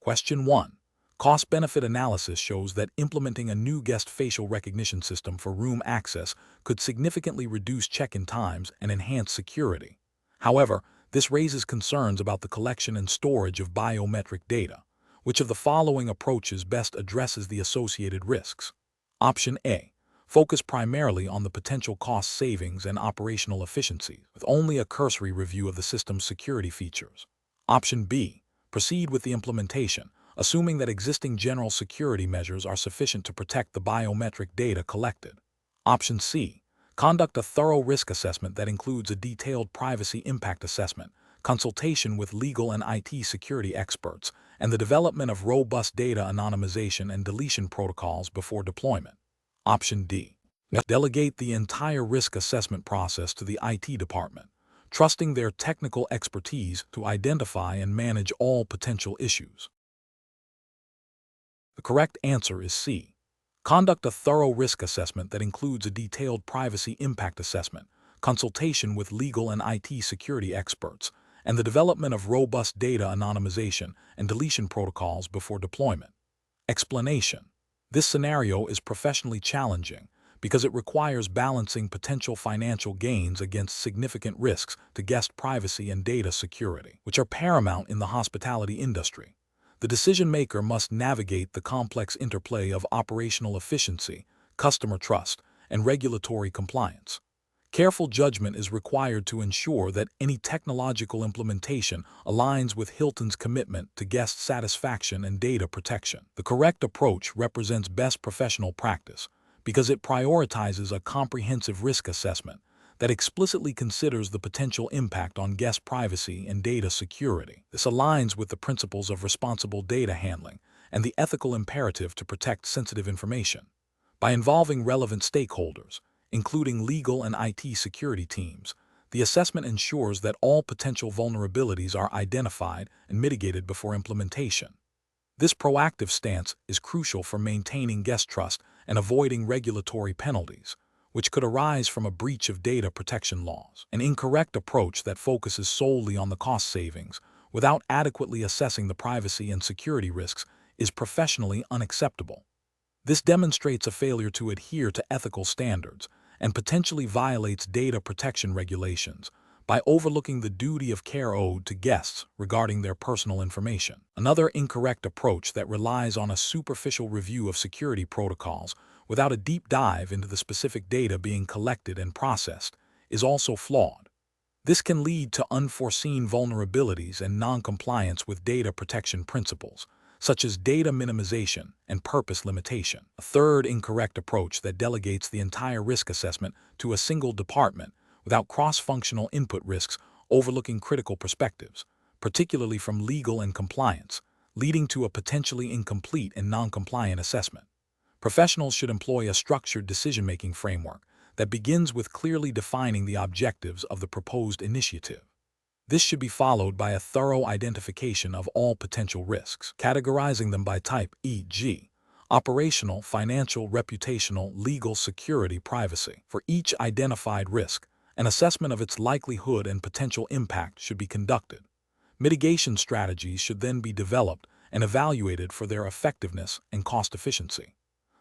Question 1. Cost-benefit analysis shows that implementing a new guest facial recognition system for room access could significantly reduce check-in times and enhance security. However, this raises concerns about the collection and storage of biometric data. Which of the following approaches best addresses the associated risks? Option A. Focus primarily on the potential cost savings and operational efficiencies, with only a cursory review of the system's security features. Option B. Proceed with the implementation, assuming that existing general security measures are sufficient to protect the biometric data collected. Option C. Conduct a thorough risk assessment that includes a detailed privacy impact assessment, consultation with legal and IT security experts, and the development of robust data anonymization and deletion protocols before deployment. Option D. Delegate the entire risk assessment process to the IT department, trusting their technical expertise to identify and manage all potential issues. The correct answer is C. Conduct a thorough risk assessment that includes a detailed privacy impact assessment, consultation with legal and IT security experts, and the development of robust data anonymization and deletion protocols before deployment. Explanation. This scenario is professionally challenging because it requires balancing potential financial gains against significant risks to guest privacy and data security, which are paramount in the hospitality industry. The decision-maker must navigate the complex interplay of operational efficiency, customer trust, and regulatory compliance. Careful judgment is required to ensure that any technological implementation aligns with Hilton's commitment to guest satisfaction and data protection. The correct approach represents best professional practice because it prioritizes a comprehensive risk assessment that explicitly considers the potential impact on guest privacy and data security. This aligns with the principles of responsible data handling and the ethical imperative to protect sensitive information. By involving relevant stakeholders, including legal and IT security teams, the assessment ensures that all potential vulnerabilities are identified and mitigated before implementation. This proactive stance is crucial for maintaining guest trust and avoiding regulatory penalties, which could arise from a breach of data protection laws. An incorrect approach that focuses solely on the cost savings without adequately assessing the privacy and security risks is professionally unacceptable. This demonstrates a failure to adhere to ethical standards and potentially violates data protection regulations by overlooking the duty of care owed to guests regarding their personal information. Another incorrect approach that relies on a superficial review of security protocols without a deep dive into the specific data being collected and processed is also flawed. This can lead to unforeseen vulnerabilities and non-compliance with data protection principles, such as data minimization and purpose limitation. A third incorrect approach that delegates the entire risk assessment to a single department without cross-functional input risks overlooking critical perspectives, particularly from legal and compliance, leading to a potentially incomplete and non-compliant assessment. Professionals should employ a structured decision-making framework that begins with clearly defining the objectives of the proposed initiative. This should be followed by a thorough identification of all potential risks, categorizing them by type, e.g., operational, financial, reputational, legal, security, privacy. For each identified risk, an assessment of its likelihood and potential impact should be conducted. Mitigation strategies should then be developed and evaluated for their effectiveness and cost efficiency.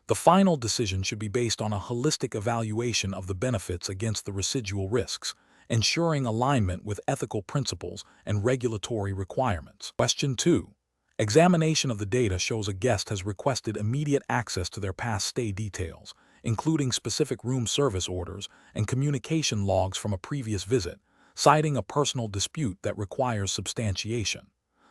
The final decision should be based on a holistic evaluation of the benefits against the residual risks, ensuring alignment with ethical principles and regulatory requirements. Question 2. Examination of the data shows a guest has requested immediate access to their past stay details, including specific room service orders and communication logs from a previous visit, citing a personal dispute that requires substantiation.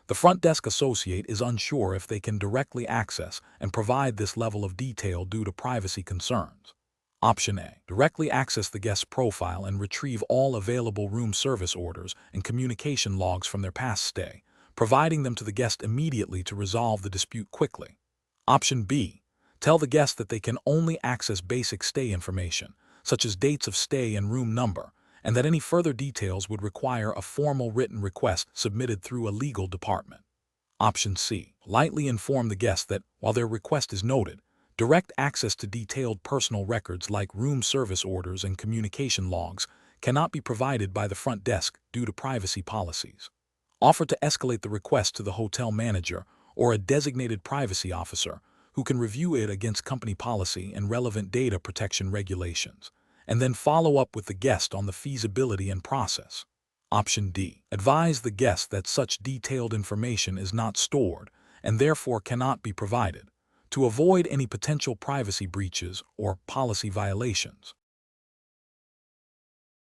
The front desk associate is unsure if they can directly access and provide this level of detail due to privacy concerns. Option A. Directly access the guest's profile and retrieve all available room service orders and communication logs from their past stay, providing them to the guest immediately to resolve the dispute quickly. Option B. Tell the guest that they can only access basic stay information, such as dates of stay and room number, and that any further details would require a formal written request submitted through a legal department. Option C. Lightly inform the guest that, while their request is noted, direct access to detailed personal records like room service orders and communication logs cannot be provided by the front desk due to privacy policies. Offer to escalate the request to the hotel manager or a designated privacy officer who can review it against company policy and relevant data protection regulations, and then follow up with the guest on the feasibility and process. Option D. Advise the guest that such detailed information is not stored and therefore cannot be provided, to avoid any potential privacy breaches or policy violations.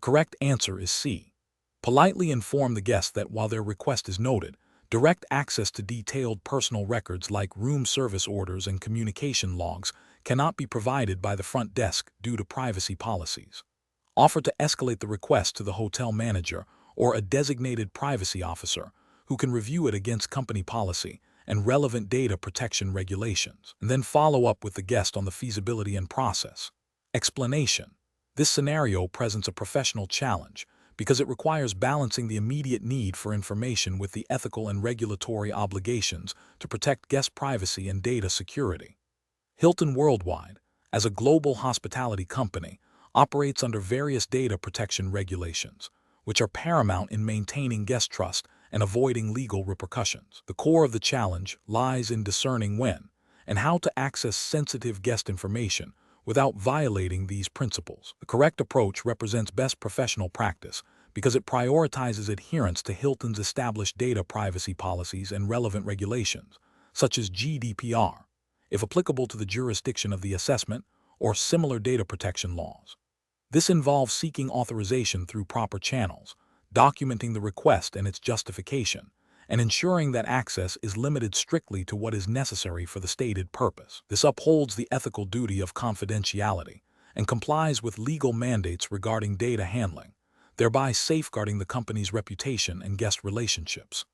Correct answer is C. Politely inform the guest that while their request is noted, direct access to detailed personal records like room service orders and communication logs cannot be provided by the front desk due to privacy policies. Offer to escalate the request to the hotel manager or a designated privacy officer who can review it against company policy and relevant data protection regulations, and then follow up with the guest on the feasibility and process. Explanation. This scenario presents a professional challenge because it requires balancing the immediate need for information with the ethical and regulatory obligations to protect guest privacy and data security. Hilton Worldwide, as a global hospitality company, operates under various data protection regulations, which are paramount in maintaining guest trust and avoiding legal repercussions. The core of the challenge lies in discerning when and how to access sensitive guest information without violating these principles. The correct approach represents best professional practice because it prioritizes adherence to Hilton's established data privacy policies and relevant regulations, such as GDPR, if applicable to the jurisdiction of the assessment, or similar data protection laws. This involves seeking authorization through proper channels, documenting the request and its justification, and ensuring that access is limited strictly to what is necessary for the stated purpose. This upholds the ethical duty of confidentiality and complies with legal mandates regarding data handling, thereby safeguarding the company's reputation and guest relationships.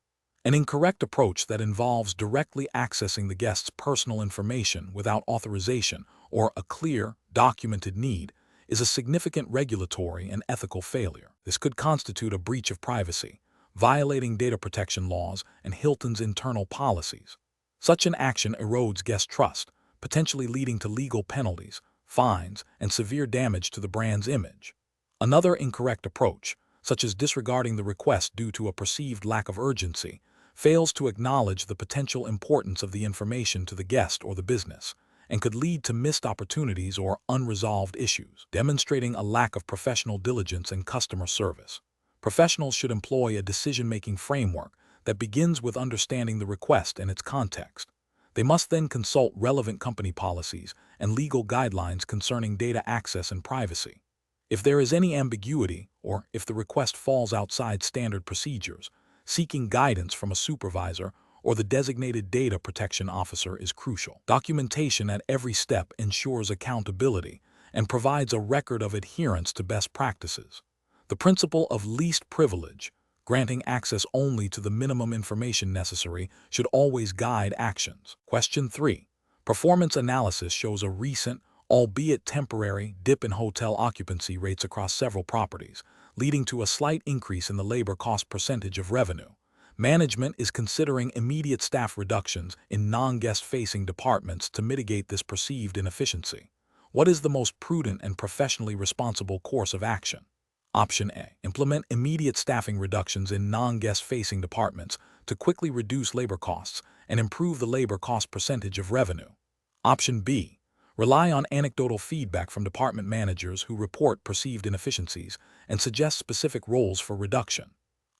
An incorrect approach that involves directly accessing the guest's personal information without authorization or a clear, documented need is a significant regulatory and ethical failure. This could constitute a breach of privacy, violating data protection laws and Hilton's internal policies. Such an action erodes guest trust, potentially leading to legal penalties, fines, and severe damage to the brand's image. Another incorrect approach, such as disregarding the request due to a perceived lack of urgency, fails to acknowledge the potential importance of the information to the guest or the business, and could lead to missed opportunities or unresolved issues, demonstrating a lack of professional diligence and customer service. Professionals should employ a decision-making framework that begins with understanding the request and its context. They must then consult relevant company policies and legal guidelines concerning data access and privacy. If there is any ambiguity, or if the request falls outside standard procedures, seeking guidance from a supervisor or the designated data protection officer is crucial. Documentation at every step ensures accountability and provides a record of adherence to best practices. The principle of least privilege, granting access only to the minimum information necessary, should always guide actions. Question 3. Performance analysis shows a recent, albeit temporary, dip in hotel occupancy rates across several properties, leading to a slight increase in the labor cost percentage of revenue. Management is considering immediate staff reductions in non-guest-facing departments to mitigate this perceived inefficiency. What is the most prudent and professionally responsible course of action? Option A. Implement immediate staffing reductions in non-guest-facing departments to quickly reduce labor costs and improve the labor cost percentage of revenue. Option B. Rely on anecdotal feedback from department managers who report perceived inefficiencies and suggest specific roles for reduction.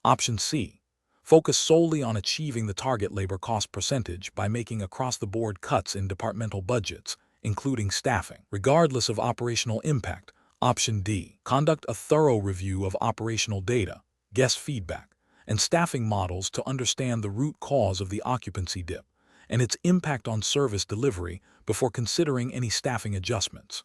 Option C. Focus solely on achieving the target labor cost percentage by making across-the-board cuts in departmental budgets, including staffing. Regardless of operational impact, Option D. Conduct a thorough review of operational data, guest feedback, and staffing models to understand the root cause of the occupancy dip and its impact on service delivery before considering any staffing adjustments.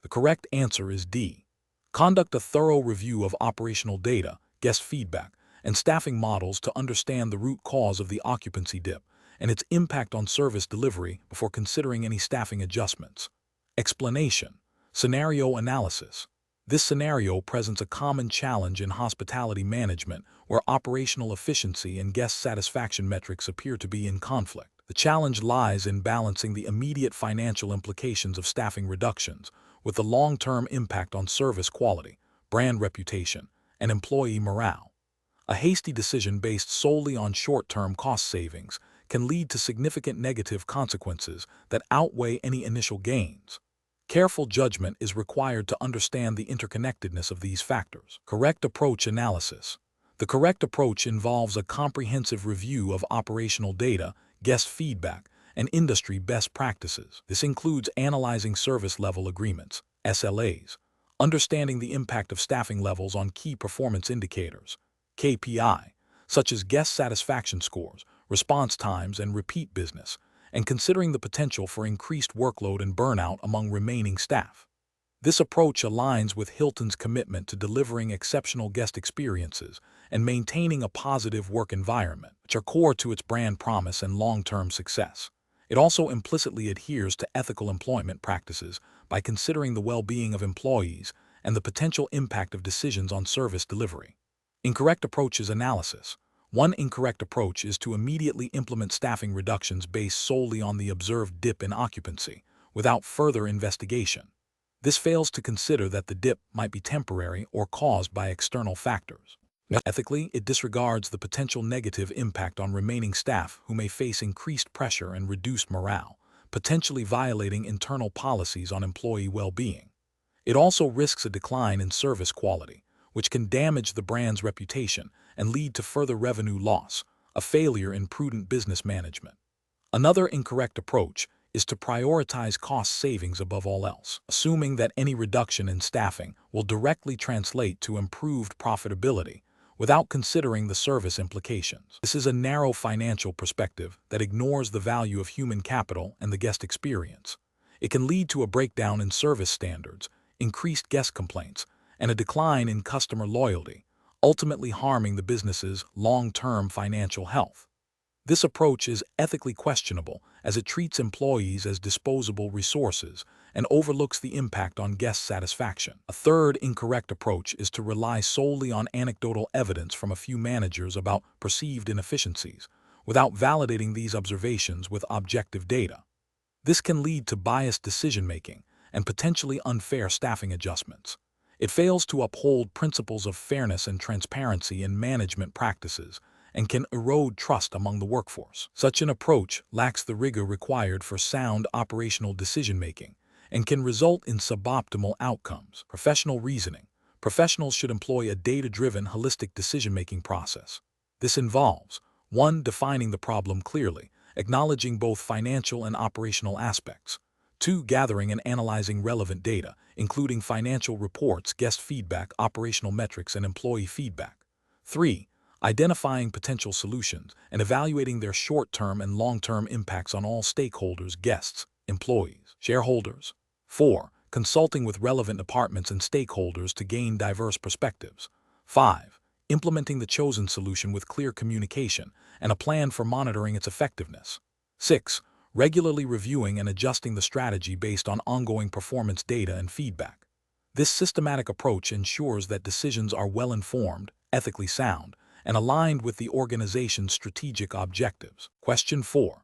The correct answer is D. Conduct a thorough review of operational data, guest feedback, and staffing models to understand the root cause of the occupancy dip and its impact on service delivery before considering any staffing adjustments. Explanation. Scenario analysis. This scenario presents a common challenge in hospitality management where operational efficiency and guest satisfaction metrics appear to be in conflict. The challenge lies in balancing the immediate financial implications of staffing reductions with the long-term impact on service quality, brand reputation, and employee morale. A hasty decision based solely on short-term cost savings can lead to significant negative consequences that outweigh any initial gains. Careful judgment is required to understand the interconnectedness of these factors. Correct approach analysis. The correct approach involves a comprehensive review of operational data, guest feedback, and industry best practices. This includes analyzing service level agreements, SLAs, understanding the impact of staffing levels on key performance indicators, KPI, such as guest satisfaction scores, response times, and repeat business, and considering the potential for increased workload and burnout among remaining staff. This approach aligns with Hilton's commitment to delivering exceptional guest experiences and maintaining a positive work environment, which are core to its brand promise and long-term success. It also implicitly adheres to ethical employment practices by considering the well-being of employees and the potential impact of decisions on service delivery. Incorrect approaches analysis. One incorrect approach is to immediately implement staffing reductions based solely on the observed dip in occupancy, without further investigation. This fails to consider that the dip might be temporary or caused by external factors. Ethically, it disregards the potential negative impact on remaining staff who may face increased pressure and reduced morale, potentially violating internal policies on employee well-being. It also risks a decline in service quality, which can damage the brand's reputation and lead to further revenue loss, a failure in prudent business management. Another incorrect approach is to prioritize cost savings above all else, assuming that any reduction in staffing will directly translate to improved profitability without considering the service implications. This is a narrow financial perspective that ignores the value of human capital and the guest experience. It can lead to a breakdown in service standards, increased guest complaints, and a decline in customer loyalty, ultimately harming the business's long-term financial health. This approach is ethically questionable as it treats employees as disposable resources and overlooks the impact on guest satisfaction. A third incorrect approach is to rely solely on anecdotal evidence from a few managers about perceived inefficiencies, without validating these observations with objective data. This can lead to biased decision-making and potentially unfair staffing adjustments. It fails to uphold principles of fairness and transparency in management practices and can erode trust among the workforce. Such an approach lacks the rigor required for sound operational decision-making and can result in suboptimal outcomes. Professional reasoning. Professionals should employ a data-driven, holistic decision-making process. This involves 1. Defining the problem clearly, acknowledging both financial and operational aspects. 2. Gathering and analyzing relevant data, including financial reports, guest feedback, operational metrics, and employee feedback. 3. Identifying potential solutions and evaluating their short-term and long-term impacts on all stakeholders, guests, employees, shareholders. 4. Consulting with relevant departments and stakeholders to gain diverse perspectives. 5. Implementing the chosen solution with clear communication and a plan for monitoring its effectiveness. 6. Regularly reviewing and adjusting the strategy based on ongoing performance data and feedback. This systematic approach ensures that decisions are well-informed, ethically sound, and aligned with the organization's strategic objectives. Question 4.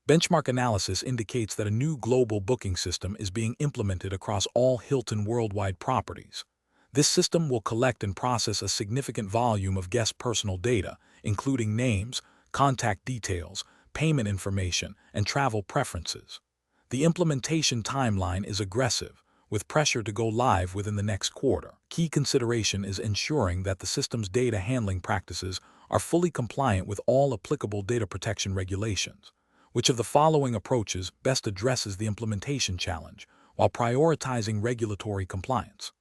Benchmark analysis indicates that a new global booking system is being implemented across all Hilton worldwide properties. This system will collect and process a significant volume of guest personal data, including names, contact details, payment information, and travel preferences. The implementation timeline is aggressive, with pressure to go live within the next quarter. Key consideration is ensuring that the system's data handling practices are fully compliant with all applicable data protection regulations. Which of the following approaches best addresses the implementation challenge while prioritizing regulatory compliance?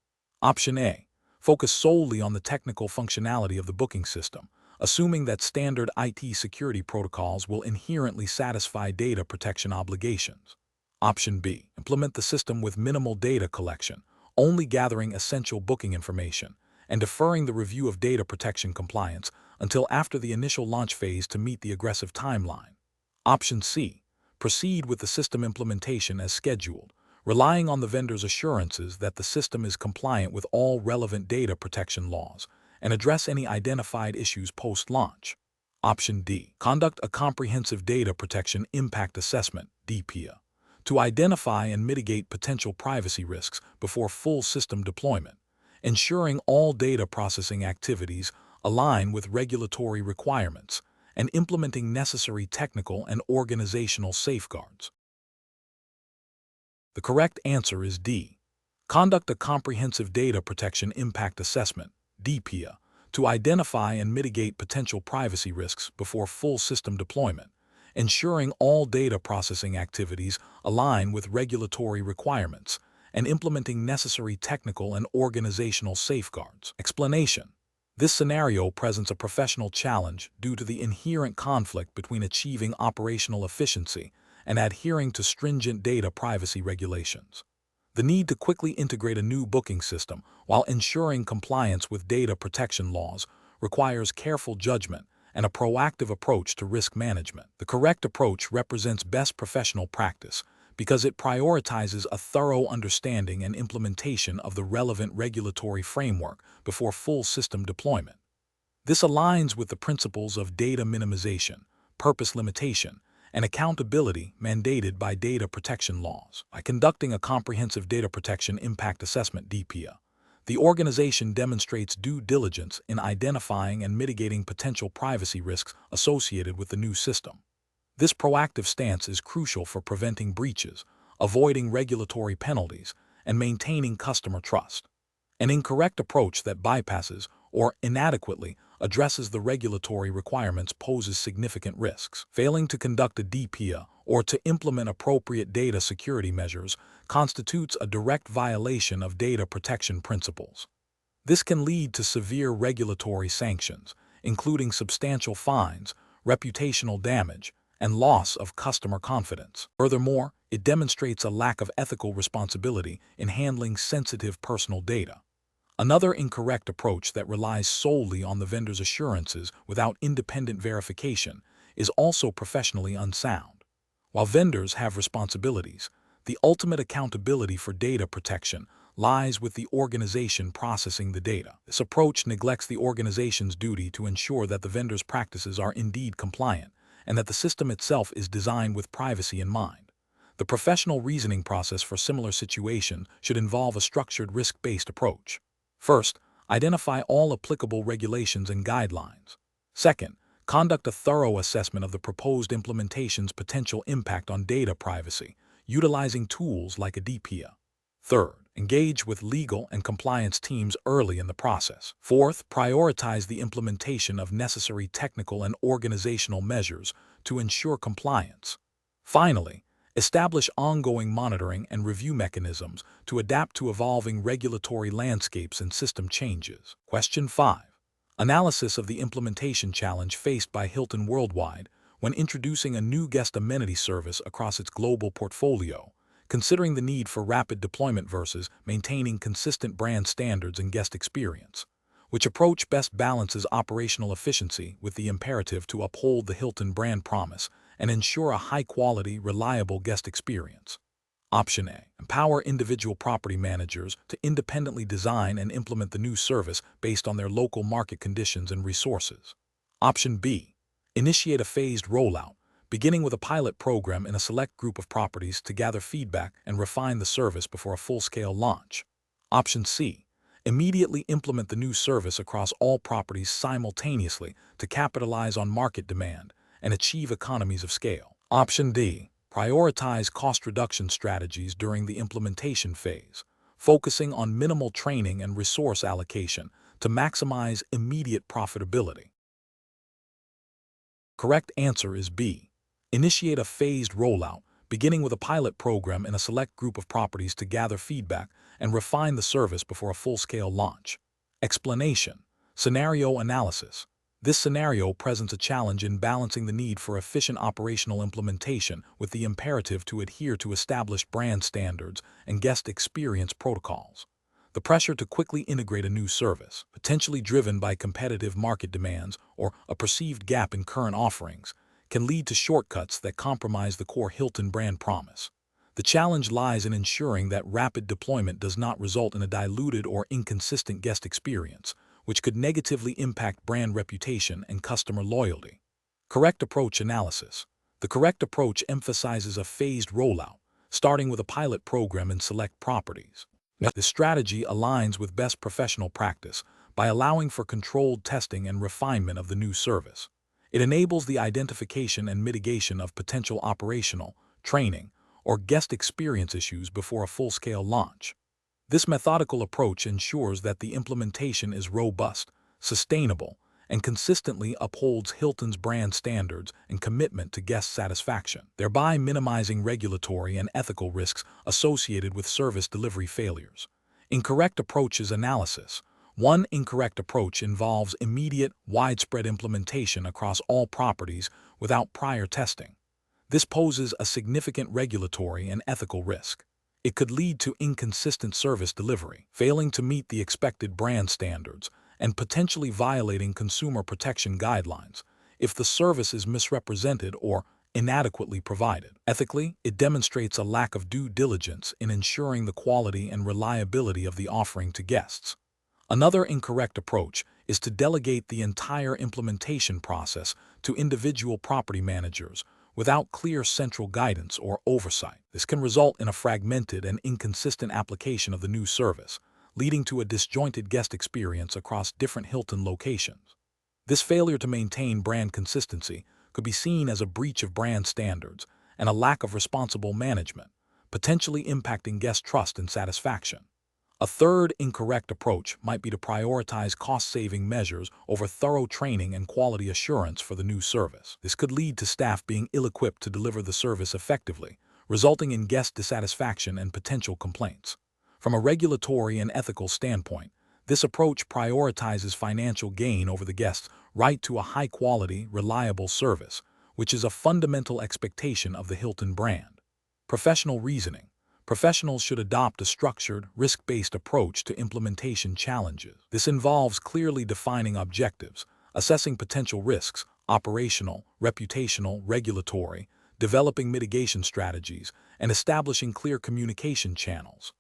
Option A. Focus solely on the technical functionality of the booking system, assuming that standard IT security protocols will inherently satisfy data protection obligations. Option B. Implement the system with minimal data collection, only gathering essential booking information, and deferring the review of data protection compliance until after the initial launch phase to meet the aggressive timeline. Option C. Proceed with the system implementation as scheduled, relying on the vendor's assurances that the system is compliant with all relevant data protection laws, and address any identified issues post-launch. Option D. Conduct a comprehensive data protection impact assessment, DPIA, to identify and mitigate potential privacy risks before full system deployment, ensuring all data processing activities align with regulatory requirements, and implementing necessary technical and organizational safeguards. The correct answer is D. Conduct a comprehensive data protection impact assessment, DPIA, to identify and mitigate potential privacy risks before full system deployment, ensuring all data processing activities align with regulatory requirements, and implementing necessary technical and organizational safeguards. Explanation. This scenario presents a professional challenge due to the inherent conflict between achieving operational efficiency and adhering to stringent data privacy regulations. The need to quickly integrate a new booking system while ensuring compliance with data protection laws requires careful judgment and a proactive approach to risk management. The correct approach represents best professional practice because it prioritizes a thorough understanding and implementation of the relevant regulatory framework before full system deployment. This aligns with the principles of data minimization, purpose limitation, and accountability mandated by data protection laws. By conducting a comprehensive data protection impact assessment (DPIA), the organization demonstrates due diligence in identifying and mitigating potential privacy risks associated with the new system. This proactive stance is crucial for preventing breaches, avoiding regulatory penalties, and maintaining customer trust. An incorrect approach that bypasses or inadequately addresses the regulatory requirements poses significant risks. Failing to conduct a DPIA or to implement appropriate data security measures constitutes a direct violation of data protection principles. This can lead to severe regulatory sanctions, including substantial fines, reputational damage, and loss of customer confidence. Furthermore, it demonstrates a lack of ethical responsibility in handling sensitive personal data. Another incorrect approach that relies solely on the vendor's assurances without independent verification is also professionally unsound. While vendors have responsibilities, the ultimate accountability for data protection lies with the organization processing the data. This approach neglects the organization's duty to ensure that the vendor's practices are indeed compliant and that the system itself is designed with privacy in mind. The professional reasoning process for similar situations should involve a structured risk-based approach. First, identify all applicable regulations and guidelines. Second, conduct a thorough assessment of the proposed implementation's potential impact on data privacy, utilizing tools like a DPIA. Third, engage with legal and compliance teams early in the process. Fourth, prioritize the implementation of necessary technical and organizational measures to ensure compliance. Finally, establish ongoing monitoring and review mechanisms to adapt to evolving regulatory landscapes and system changes. Question 5. Analysis of the implementation challenge faced by Hilton worldwide when introducing a new guest amenity service across its global portfolio, considering the need for rapid deployment versus maintaining consistent brand standards and guest experience. Which approach best balances operational efficiency with the imperative to uphold the Hilton brand promise and ensure a high-quality, reliable guest experience? Option A. Empower individual property managers to independently design and implement the new service based on their local market conditions and resources. Option B. Initiate a phased rollout, beginning with a pilot program in a select group of properties to gather feedback and refine the service before a full-scale launch. Option C. Immediately implement the new service across all properties simultaneously to capitalize on market demand and achieve economies of scale. Option D. Prioritize cost reduction strategies during the implementation phase, focusing on minimal training and resource allocation to maximize immediate profitability. Correct answer is B. Initiate a phased rollout, beginning with a pilot program in a select group of properties to gather feedback and refine the service before a full-scale launch. Explanation. Scenario analysis. This scenario presents a challenge in balancing the need for efficient operational implementation with the imperative to adhere to established brand standards and guest experience protocols. The pressure to quickly integrate a new service, potentially driven by competitive market demands or a perceived gap in current offerings, can lead to shortcuts that compromise the core Hilton brand promise. The challenge lies in ensuring that rapid deployment does not result in a diluted or inconsistent guest experience, which could negatively impact brand reputation and customer loyalty. Correct approach analysis. The correct approach emphasizes a phased rollout, starting with a pilot program in select properties. This strategy aligns with best professional practice by allowing for controlled testing and refinement of the new service. It enables the identification and mitigation of potential operational, training, or guest experience issues before a full-scale launch. This methodical approach ensures that the implementation is robust, sustainable, and consistently upholds Hilton's brand standards and commitment to guest satisfaction, thereby minimizing regulatory and ethical risks associated with service delivery failures. Incorrect approaches analysis. One incorrect approach involves immediate, widespread implementation across all properties without prior testing. This poses a significant regulatory and ethical risk. It could lead to inconsistent service delivery, failing to meet the expected brand standards, and potentially violating consumer protection guidelines if the service is misrepresented or inadequately provided. Ethically, it demonstrates a lack of due diligence in ensuring the quality and reliability of the offering to guests. Another incorrect approach is to delegate the entire implementation process to individual property managers without clear central guidance or oversight. This can result in a fragmented and inconsistent application of the new service, leading to a disjointed guest experience across different Hilton locations. This failure to maintain brand consistency could be seen as a breach of brand standards and a lack of responsible management, potentially impacting guest trust and satisfaction. A third incorrect approach might be to prioritize cost-saving measures over thorough training and quality assurance for the new service. This could lead to staff being ill-equipped to deliver the service effectively, resulting in guest dissatisfaction and potential complaints. From a regulatory and ethical standpoint, this approach prioritizes financial gain over the guest's right to a high-quality, reliable service, which is a fundamental expectation of the Hilton brand. Professional reasoning. Professionals should adopt a structured, risk-based approach to implementation challenges. This involves clearly defining objectives, assessing potential risks, operational, reputational, regulatory, developing mitigation strategies, and establishing clear communication channels.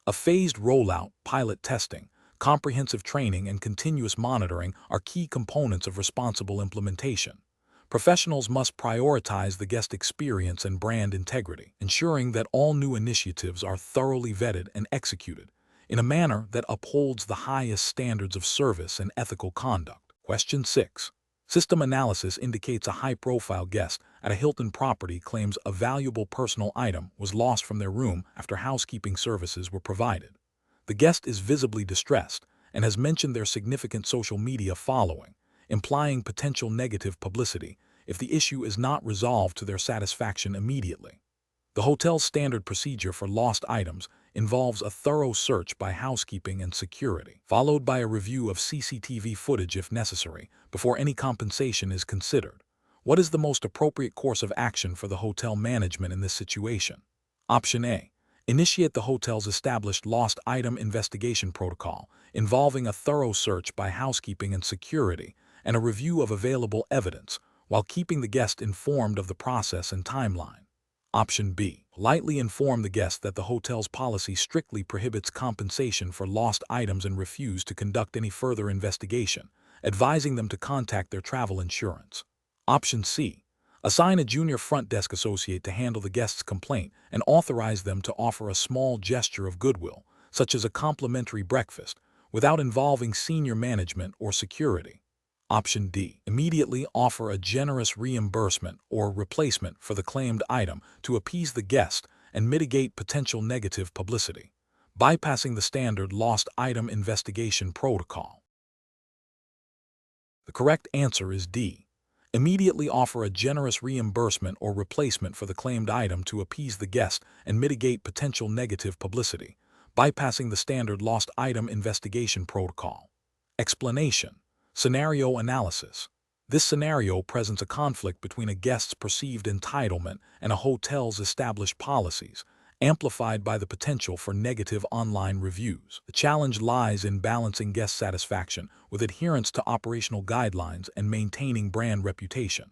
A phased rollout, pilot testing, comprehensive training, and continuous monitoring are key components of responsible implementation. Professionals must prioritize the guest experience and brand integrity, ensuring that all new initiatives are thoroughly vetted and executed in a manner that upholds the highest standards of service and ethical conduct. Question 6. System analysis indicates a high-profile guest at a Hilton property claims a valuable personal item was lost from their room after housekeeping services were provided. The guest is visibly distressed and has mentioned their significant social media following, implying potential negative publicity if the issue is not resolved to their satisfaction immediately. The hotel's standard procedure for lost items involves a thorough search by housekeeping and security, followed by a review of CCTV footage if necessary, before any compensation is considered. What is the most appropriate course of action for the hotel management in this situation? Option A. Initiate the hotel's established lost item investigation protocol, involving a thorough search by housekeeping and security, and a review of available evidence, while keeping the guest informed of the process and timeline. Option B. Politely inform the guest that the hotel's policy strictly prohibits compensation for lost items and refuse to conduct any further investigation, advising them to contact their travel insurance. Option C. Assign a junior front desk associate to handle the guest's complaint and authorize them to offer a small gesture of goodwill, such as a complimentary breakfast, without involving senior management or security. Option D. Immediately offer a generous reimbursement or replacement for the claimed item to appease the guest and mitigate potential negative publicity, bypassing the standard lost item investigation protocol. The correct answer is D. Immediately offer a generous reimbursement or replacement for the claimed item to appease the guest and mitigate potential negative publicity, bypassing the standard lost item investigation protocol. Explanation. Scenario analysis. This scenario presents a conflict between a guest's perceived entitlement and a hotel's established policies, amplified by the potential for negative online reviews. The challenge lies in balancing guest satisfaction with adherence to operational guidelines and maintaining brand reputation.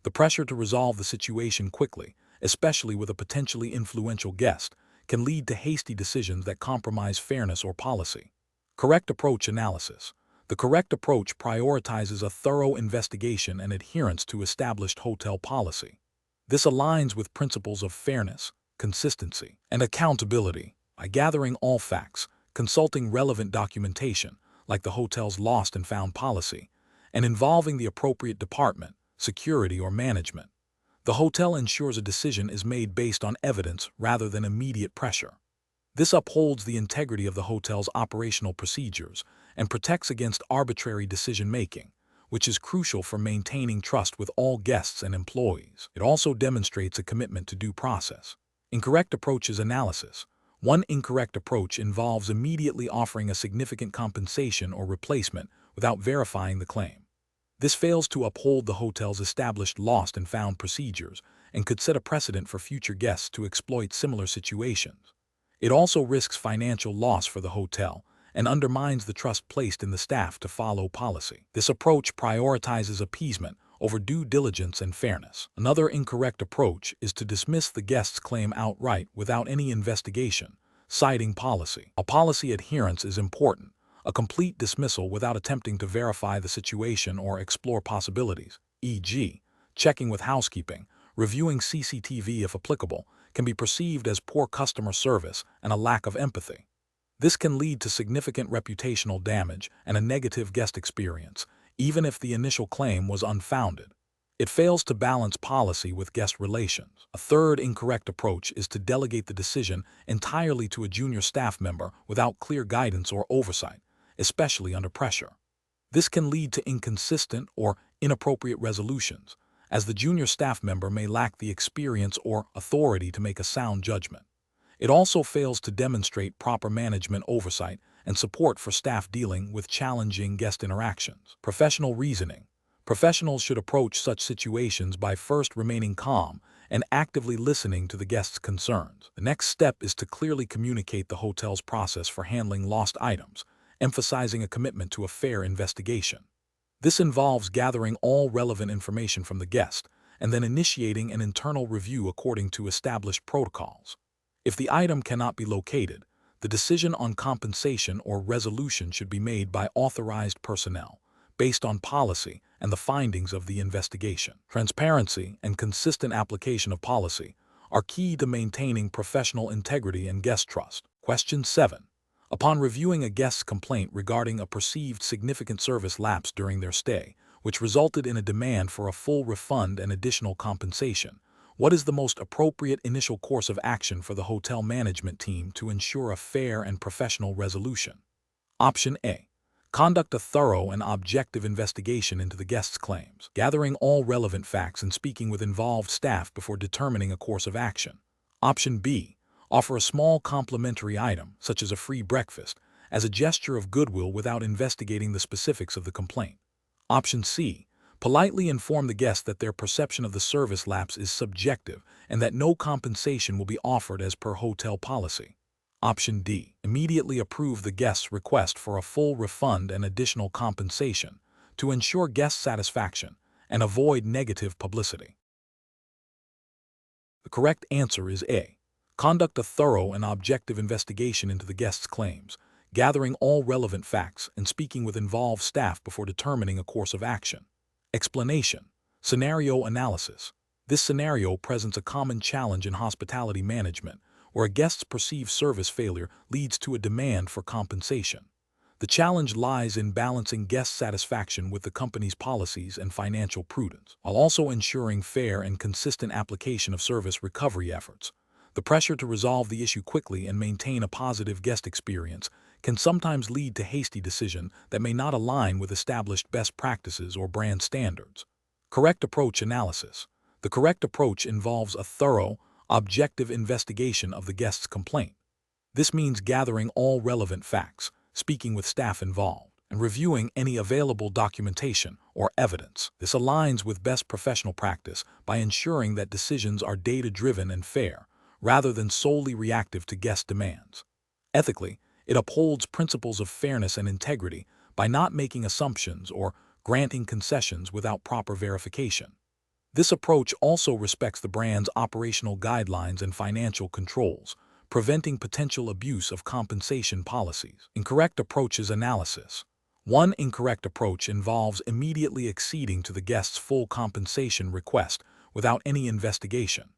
The pressure to resolve the situation quickly, especially with a potentially influential guest, can lead to hasty decisions that compromise fairness or policy. Correct approach analysis. The correct approach prioritizes a thorough investigation and adherence to established hotel policy. This aligns with principles of fairness, consistency, and accountability. By gathering all facts, consulting relevant documentation, like the hotel's lost and found policy, and involving the appropriate department, security, or management. The hotel ensures a decision is made based on evidence rather than immediate pressure. This upholds the integrity of the hotel's operational procedures and protects against arbitrary decision-making, which is crucial for maintaining trust with all guests and employees. It also demonstrates a commitment to due process. Incorrect approaches analysis. One incorrect approach involves immediately offering a significant compensation or replacement without verifying the claim. This fails to uphold the hotel's established lost and found procedures and could set a precedent for future guests to exploit similar situations. It also risks financial loss for the hotel and undermines the trust placed in the staff to follow policy. This approach prioritizes appeasement over due diligence and fairness. Another incorrect approach is to dismiss the guest's claim outright without any investigation, citing policy. A policy adherence is important. A complete dismissal without attempting to verify the situation or explore possibilities, e.g., checking with housekeeping, reviewing CCTV if applicable, can be perceived as poor customer service and a lack of empathy. This can lead to significant reputational damage and a negative guest experience, even if the initial claim was unfounded. It fails to balance policy with guest relations. A third incorrect approach is to delegate the decision entirely to a junior staff member without clear guidance or oversight, especially under pressure. This can lead to inconsistent or inappropriate resolutions, as the junior staff member may lack the experience or authority to make a sound judgment. It also fails to demonstrate proper management oversight and support for staff dealing with challenging guest interactions. Professional reasoning. Professionals should approach such situations by first remaining calm and actively listening to the guest's concerns. The next step is to clearly communicate the hotel's process for handling lost items, emphasizing a commitment to a fair investigation. This involves gathering all relevant information from the guest and then initiating an internal review according to established protocols. If the item cannot be located, the decision on compensation or resolution should be made by authorized personnel, based on policy and the findings of the investigation. Transparency and consistent application of policy are key to maintaining professional integrity and guest trust. Question 7. Upon reviewing a guest's complaint regarding a perceived significant service lapse during their stay, which resulted in a demand for a full refund and additional compensation, what is the most appropriate initial course of action for the hotel management team to ensure a fair and professional resolution? Option A. Conduct a thorough and objective investigation into the guest's claims, gathering all relevant facts and speaking with involved staff before determining a course of action. Option B. Offer a small complimentary item, such as a free breakfast, as a gesture of goodwill without investigating the specifics of the complaint. Option C. Politely inform the guest that their perception of the service lapse is subjective and that no compensation will be offered as per hotel policy. Option D. Immediately approve the guest's request for a full refund and additional compensation to ensure guest satisfaction and avoid negative publicity. The correct answer is A. Conduct a thorough and objective investigation into the guest's claims, gathering all relevant facts and speaking with involved staff before determining a course of action. Explanation. Scenario analysis. This scenario presents a common challenge in hospitality management, where a guest's perceived service failure leads to a demand for compensation. The challenge lies in balancing guest satisfaction with the company's policies and financial prudence, while also ensuring fair and consistent application of service recovery efforts. The pressure to resolve the issue quickly and maintain a positive guest experience can sometimes lead to hasty decisions that may not align with established best practices or brand standards. Correct approach analysis. The correct approach involves a thorough, objective investigation of the guest's complaint. This means gathering all relevant facts, speaking with staff involved, and reviewing any available documentation or evidence. This aligns with best professional practice by ensuring that decisions are data-driven and fair, rather than solely reactive to guest demands. Ethically, it upholds principles of fairness and integrity by not making assumptions or granting concessions without proper verification. This approach also respects the brand's operational guidelines and financial controls, preventing potential abuse of compensation policies. Incorrect approaches analysis. One incorrect approach involves immediately acceding to the guest's full compensation request without any investigation.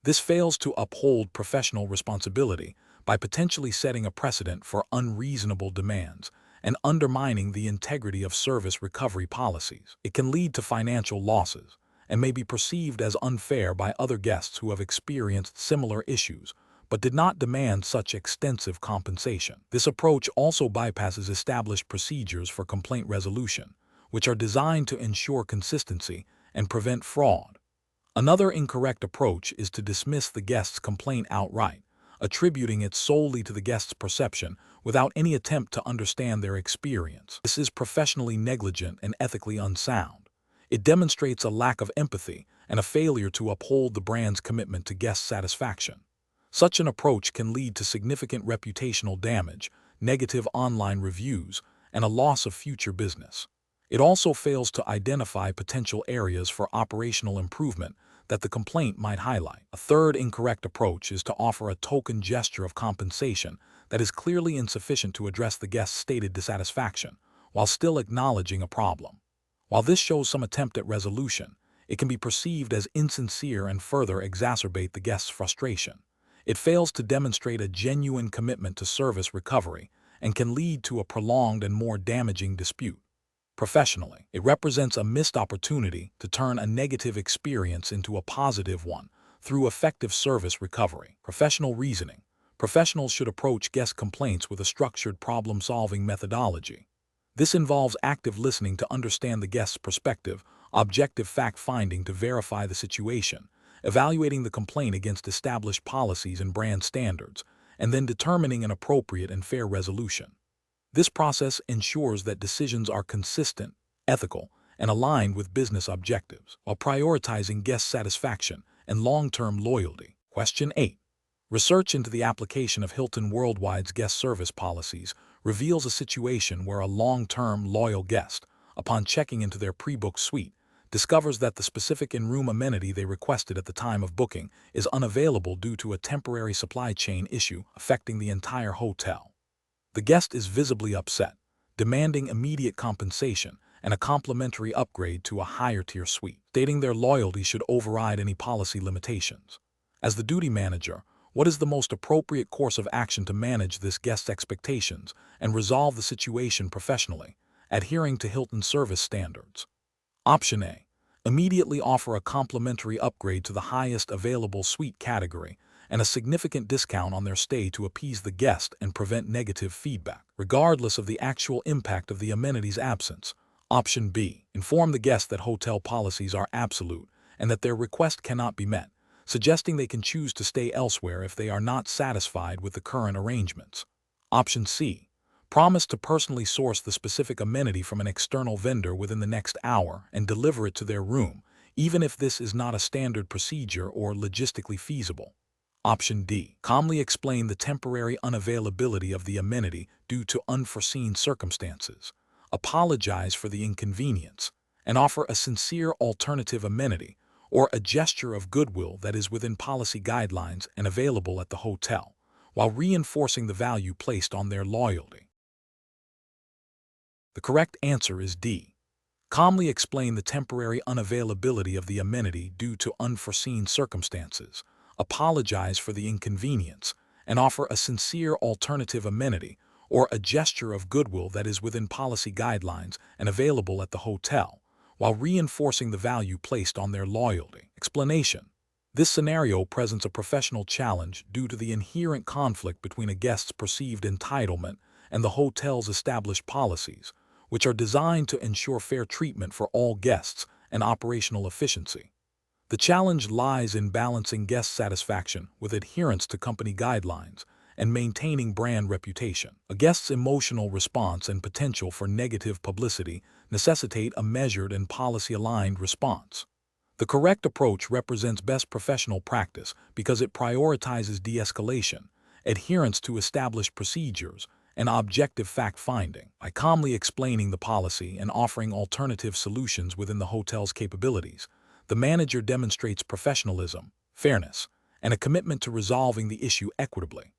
This fails to uphold professional responsibility by potentially setting a precedent for unreasonable demands and undermining the integrity of service recovery policies. It can lead to financial losses and may be perceived as unfair by other guests who have experienced similar issues but did not demand such extensive compensation. This approach also bypasses established procedures for complaint resolution, which are designed to ensure consistency and prevent fraud. Another incorrect approach is to dismiss the guest's complaint outright, attributing it solely to the guest's perception without any attempt to understand their experience. This is professionally negligent and ethically unsound. It demonstrates a lack of empathy and a failure to uphold the brand's commitment to guest satisfaction. Such an approach can lead to significant reputational damage, negative online reviews, and a loss of future business. It also fails to identify potential areas for operational improvement that the complaint might highlight. A third incorrect approach is to offer a token gesture of compensation that is clearly insufficient to address the guest's stated dissatisfaction, while still acknowledging a problem. While this shows some attempt at resolution, it can be perceived as insincere and further exacerbate the guest's frustration. It fails to demonstrate a genuine commitment to service recovery and can lead to a prolonged and more damaging dispute. Professionally, it represents a missed opportunity to turn a negative experience into a positive one through effective service recovery. Professional reasoning. Professionals should approach guest complaints with a structured problem-solving methodology. This involves active listening to understand the guest's perspective, objective fact-finding to verify the situation, evaluating the complaint against established policies and brand standards, and then determining an appropriate and fair resolution. This process ensures that decisions are consistent, ethical, and aligned with business objectives, while prioritizing guest satisfaction and long-term loyalty. Question 8. Research into the application of Hilton Worldwide's guest service policies reveals a situation where a long-term loyal guest, upon checking into their pre-booked suite, discovers that the specific in-room amenity they requested at the time of booking is unavailable due to a temporary supply chain issue affecting the entire hotel. The guest is visibly upset, demanding immediate compensation and a complimentary upgrade to a higher-tier suite, stating their loyalty should override any policy limitations. As the duty manager, what is the most appropriate course of action to manage this guest's expectations and resolve the situation professionally, adhering to Hilton service standards? Option A. Immediately offer a complimentary upgrade to the highest available suite category and a significant discount on their stay to appease the guest and prevent negative feedback, regardless of the actual impact of the amenity's absence. Option B. Inform the guest that hotel policies are absolute and that their request cannot be met, suggesting they can choose to stay elsewhere if they are not satisfied with the current arrangements. Option C. Promise to personally source the specific amenity from an external vendor within the next hour and deliver it to their room, even if this is not a standard procedure or logistically feasible. Option D. Calmly explain the temporary unavailability of the amenity due to unforeseen circumstances. Apologize for the inconvenience and offer a sincere alternative amenity or a gesture of goodwill that is within policy guidelines and available at the hotel, while reinforcing the value placed on their loyalty. The correct answer is D. Calmly explain the temporary unavailability of the amenity due to unforeseen circumstances, apologize for the inconvenience, and offer a sincere alternative amenity or a gesture of goodwill that is within policy guidelines and available at the hotel, while reinforcing the value placed on their loyalty. Explanation. This scenario presents a professional challenge due to the inherent conflict between a guest's perceived entitlement and the hotel's established policies, which are designed to ensure fair treatment for all guests and operational efficiency. The challenge lies in balancing guest satisfaction with adherence to company guidelines and maintaining brand reputation. A guest's emotional response and potential for negative publicity necessitate a measured and policy-aligned response. The correct approach represents best professional practice because it prioritizes de-escalation, adherence to established procedures, and objective fact-finding. By calmly explaining the policy and offering alternative solutions within the hotel's capabilities, the manager demonstrates professionalism, fairness, and a commitment to resolving the issue equitably.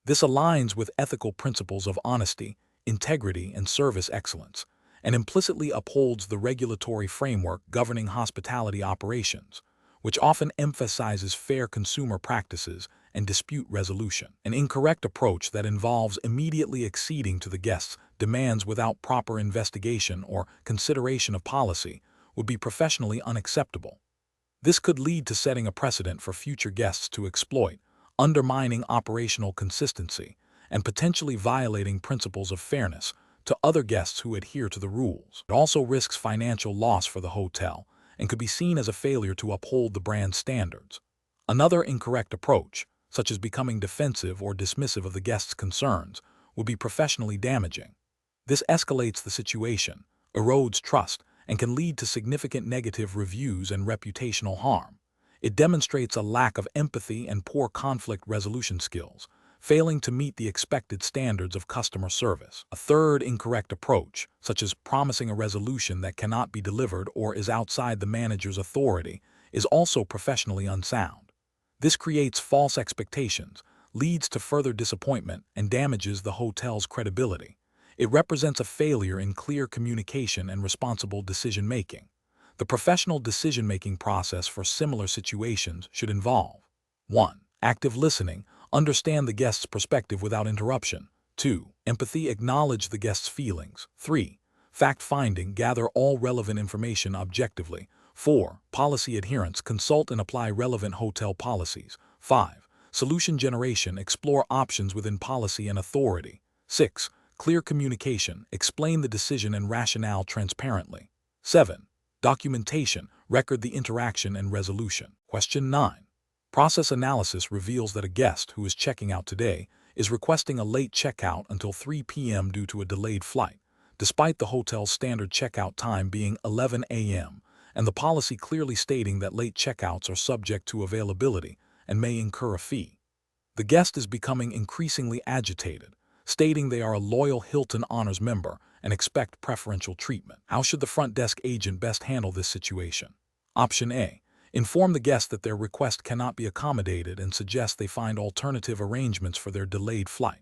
This aligns with ethical principles of honesty, integrity, and service excellence, and implicitly upholds the regulatory framework governing hospitality operations, which often emphasizes fair consumer practices and dispute resolution. An incorrect approach that involves immediately acceding to the guest's demands without proper investigation or consideration of policy would be professionally unacceptable. This could lead to setting a precedent for future guests to exploit, undermining operational consistency, and potentially violating principles of fairness to other guests who adhere to the rules. It also risks financial loss for the hotel and could be seen as a failure to uphold the brand's standards. Another incorrect approach, such as becoming defensive or dismissive of the guest's concerns, would be professionally damaging. This escalates the situation, erodes trust, and can lead to significant negative reviews and reputational harm. It demonstrates a lack of empathy and poor conflict resolution skills, failing to meet the expected standards of customer service. A third incorrect approach, such as promising a resolution that cannot be delivered or is outside the manager's authority, is also professionally unsound. This creates false expectations, leads to further disappointment, and damages the hotel's credibility. It represents a failure in clear communication and responsible decision-making. The professional decision-making process for similar situations should involve 1. Active listening, understand the guest's perspective without interruption. 2. Empathy, acknowledge the guest's feelings. 3. Fact-finding, gather all relevant information objectively. 4. Policy adherence, consult and apply relevant hotel policies. 5. Solution generation, explore options within policy and authority. 6. Clear communication, explain the decision and rationale transparently. 7. Documentation, record the interaction and resolution. Question 9. Process analysis reveals that a guest who is checking out today is requesting a late checkout until 3 p.m. due to a delayed flight, despite the hotel's standard checkout time being 11 a.m., and the policy clearly stating that late checkouts are subject to availability and may incur a fee. The guest is becoming increasingly agitated, stating they are a loyal Hilton Honors member and expect preferential treatment. How should the front desk agent best handle this situation? Option A. Inform the guest that their request cannot be accommodated and suggest they find alternative arrangements for their delayed flight.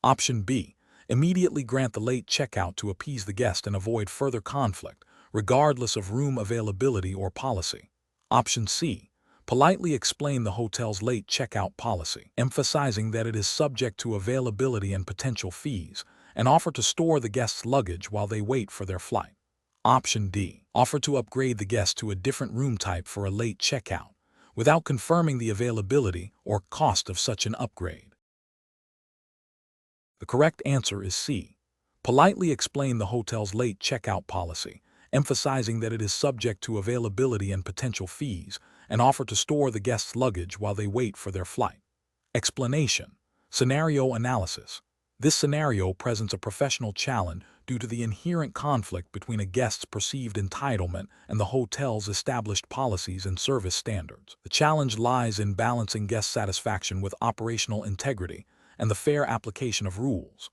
Option B. Immediately grant the late checkout to appease the guest and avoid further conflict, regardless of room availability or policy. Option C. Politely explain the hotel's late checkout policy, emphasizing that it is subject to availability and potential fees, and offer to store the guest's luggage while they wait for their flight. Option D. Offer to upgrade the guest to a different room type for a late checkout, without confirming the availability or cost of such an upgrade. The correct answer is C. Politely explain the hotel's late checkout policy, emphasizing that it is subject to availability and potential fees, and offer to store the guest's luggage while they wait for their flight. Explanation. Scenario analysis. This scenario presents a professional challenge due to the inherent conflict between a guest's perceived entitlement and the hotel's established policies and service standards. The challenge lies in balancing guest satisfaction with operational integrity and the fair application of rules.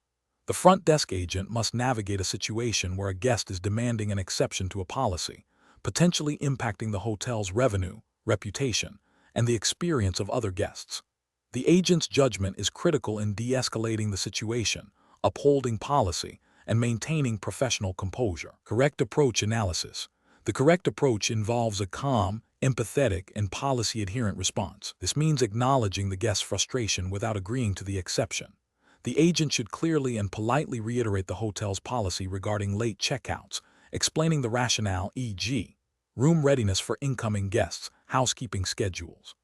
The front desk agent must navigate a situation where a guest is demanding an exception to a policy, potentially impacting the hotel's revenue, reputation, and the experience of other guests. The agent's judgment is critical in de-escalating the situation, upholding policy, and maintaining professional composure. Correct approach analysis. The correct approach involves a calm, empathetic, and policy-adherent response. This means acknowledging the guest's frustration without agreeing to the exception. The agent should clearly and politely reiterate the hotel's policy regarding late checkouts, explaining the rationale, e.g., room readiness for incoming guests, housekeeping schedules.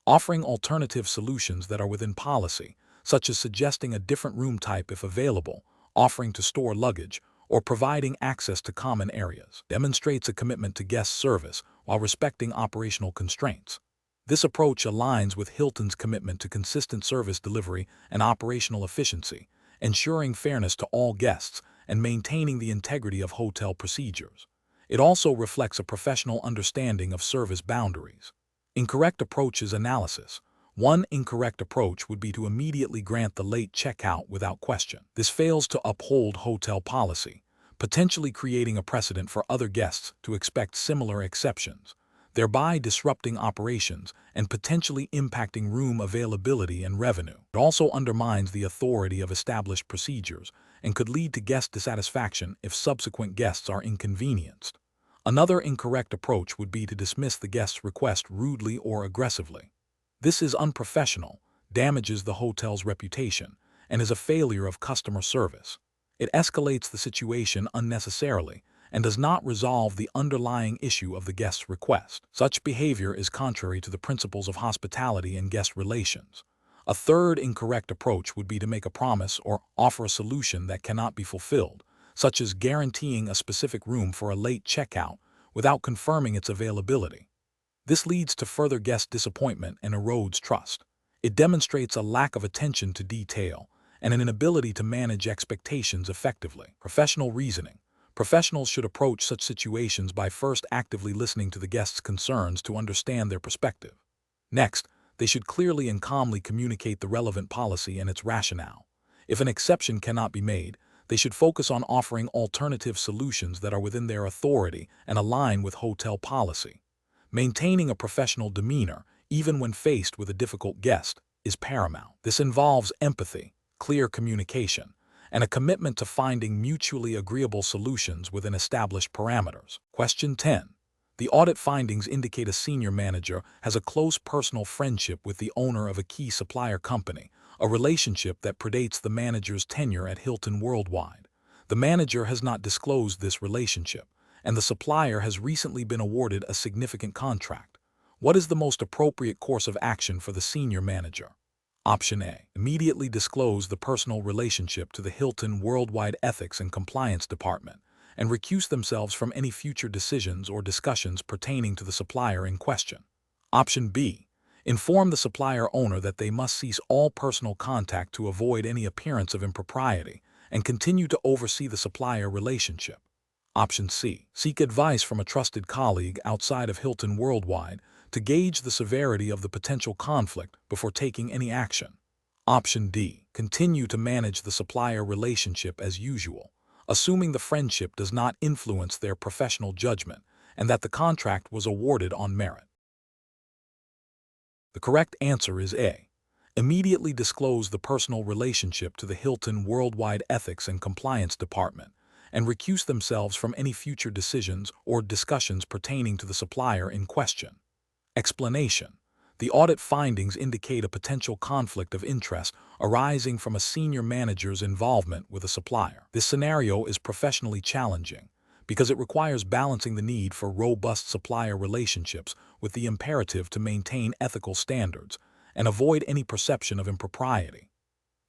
Offering alternative solutions that are within policy, such as suggesting a different room type if available, offering to store luggage, or providing access to common areas, demonstrates a commitment to guest service while respecting operational constraints. This approach aligns with Hilton's commitment to consistent service delivery and operational efficiency, ensuring fairness to all guests and maintaining the integrity of hotel procedures. It also reflects a professional understanding of service boundaries. Incorrect approaches analysis. One incorrect approach would be to immediately grant the late checkout without question. This fails to uphold hotel policy, potentially creating a precedent for other guests to expect similar exceptions, thereby disrupting operations and potentially impacting room availability and revenue. It also undermines the authority of established procedures and could lead to guest dissatisfaction if subsequent guests are inconvenienced. Another incorrect approach would be to dismiss the guest's request rudely or aggressively. This is unprofessional, damages the hotel's reputation, and is a failure of customer service. It escalates the situation unnecessarily and does not resolve the underlying issue of the guest's request. Such behavior is contrary to the principles of hospitality and guest relations. A third incorrect approach would be to make a promise or offer a solution that cannot be fulfilled, such as guaranteeing a specific room for a late checkout without confirming its availability. This leads to further guest disappointment and erodes trust. It demonstrates a lack of attention to detail and an inability to manage expectations effectively. Professional reasoning. Professionals should approach such situations by first actively listening to the guest's concerns to understand their perspective. Next, they should clearly and calmly communicate the relevant policy and its rationale. If an exception cannot be made, they should focus on offering alternative solutions that are within their authority and align with hotel policy. Maintaining a professional demeanor, even when faced with a difficult guest, is paramount. This involves empathy, clear communication, and a commitment to finding mutually agreeable solutions within established parameters. Question 10. The audit findings indicate a senior manager has a close personal friendship with the owner of a key supplier company, a relationship that predates the manager's tenure at Hilton Worldwide. The manager has not disclosed this relationship, and the supplier has recently been awarded a significant contract. What is the most appropriate course of action for the senior manager? Option A. Immediately disclose the personal relationship to the Hilton Worldwide Ethics and Compliance Department and recuse themselves from any future decisions or discussions pertaining to the supplier in question. Option B. Inform the supplier owner that they must cease all personal contact to avoid any appearance of impropriety and continue to oversee the supplier relationship. Option C. Seek advice from a trusted colleague outside of Hilton Worldwide to gauge the severity of the potential conflict before taking any action. Option D. Continue to manage the supplier relationship as usual, assuming the friendship does not influence their professional judgment and that the contract was awarded on merit. The correct answer is A. Immediately disclose the personal relationship to the Hilton Worldwide Ethics and Compliance Department and recuse themselves from any future decisions or discussions pertaining to the supplier in question. Explanation. The audit findings indicate a potential conflict of interest arising from a senior manager's involvement with a supplier. This scenario is professionally challenging because it requires balancing the need for robust supplier relationships with the imperative to maintain ethical standards and avoid any perception of impropriety.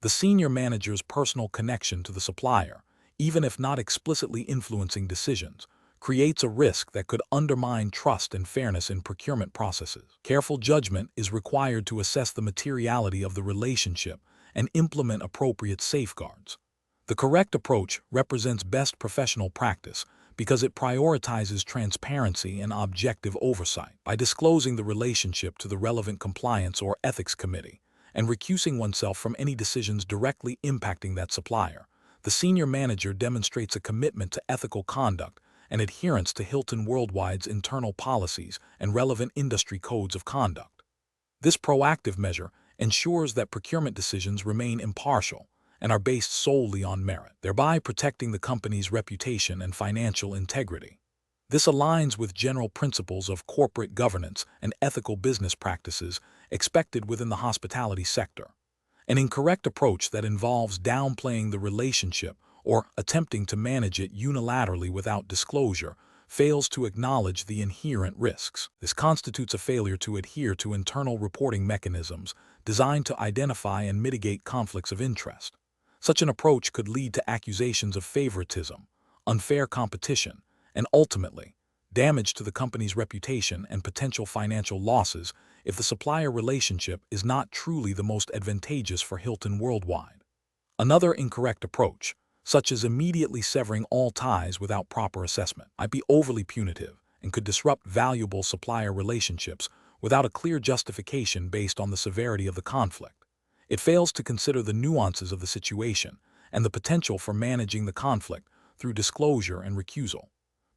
The senior manager's personal connection to the supplier, even if not explicitly influencing decisions, creates a risk that could undermine trust and fairness in procurement processes. Careful judgment is required to assess the materiality of the relationship and implement appropriate safeguards. The correct approach represents best professional practice because it prioritizes transparency and objective oversight. By disclosing the relationship to the relevant compliance or ethics committee and recusing oneself from any decisions directly impacting that supplier, the senior manager demonstrates a commitment to ethical conduct and adherence to Hilton Worldwide's internal policies and relevant industry codes of conduct. This proactive measure ensures that procurement decisions remain impartial and are based solely on merit, thereby protecting the company's reputation and financial integrity. This aligns with general principles of corporate governance and ethical business practices expected within the hospitality sector. An incorrect approach that involves downplaying the relationship or attempting to manage it unilaterally without disclosure fails to acknowledge the inherent risks. This constitutes a failure to adhere to internal reporting mechanisms designed to identify and mitigate conflicts of interest. Such an approach could lead to accusations of favoritism, unfair competition, and ultimately, damage to the company's reputation and potential financial losses if the supplier relationship is not truly the most advantageous for Hilton Worldwide. Another incorrect approach, such as immediately severing all ties without proper assessment, might be overly punitive and could disrupt valuable supplier relationships without a clear justification based on the severity of the conflict. It fails to consider the nuances of the situation and the potential for managing the conflict through disclosure and recusal.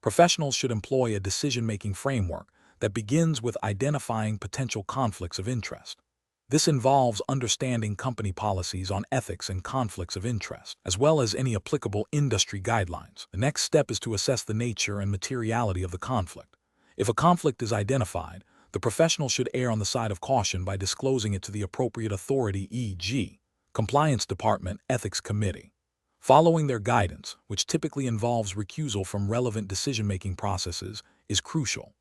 Professionals should employ a decision-making framework that begins with identifying potential conflicts of interest. This involves understanding company policies on ethics and conflicts of interest, as well as any applicable industry guidelines. The next step is to assess the nature and materiality of the conflict. If a conflict is identified, the professional should err on the side of caution by disclosing it to the appropriate authority, e.g., Compliance Department, Ethics Committee. Following their guidance, which typically involves recusal from relevant decision-making processes, is crucial.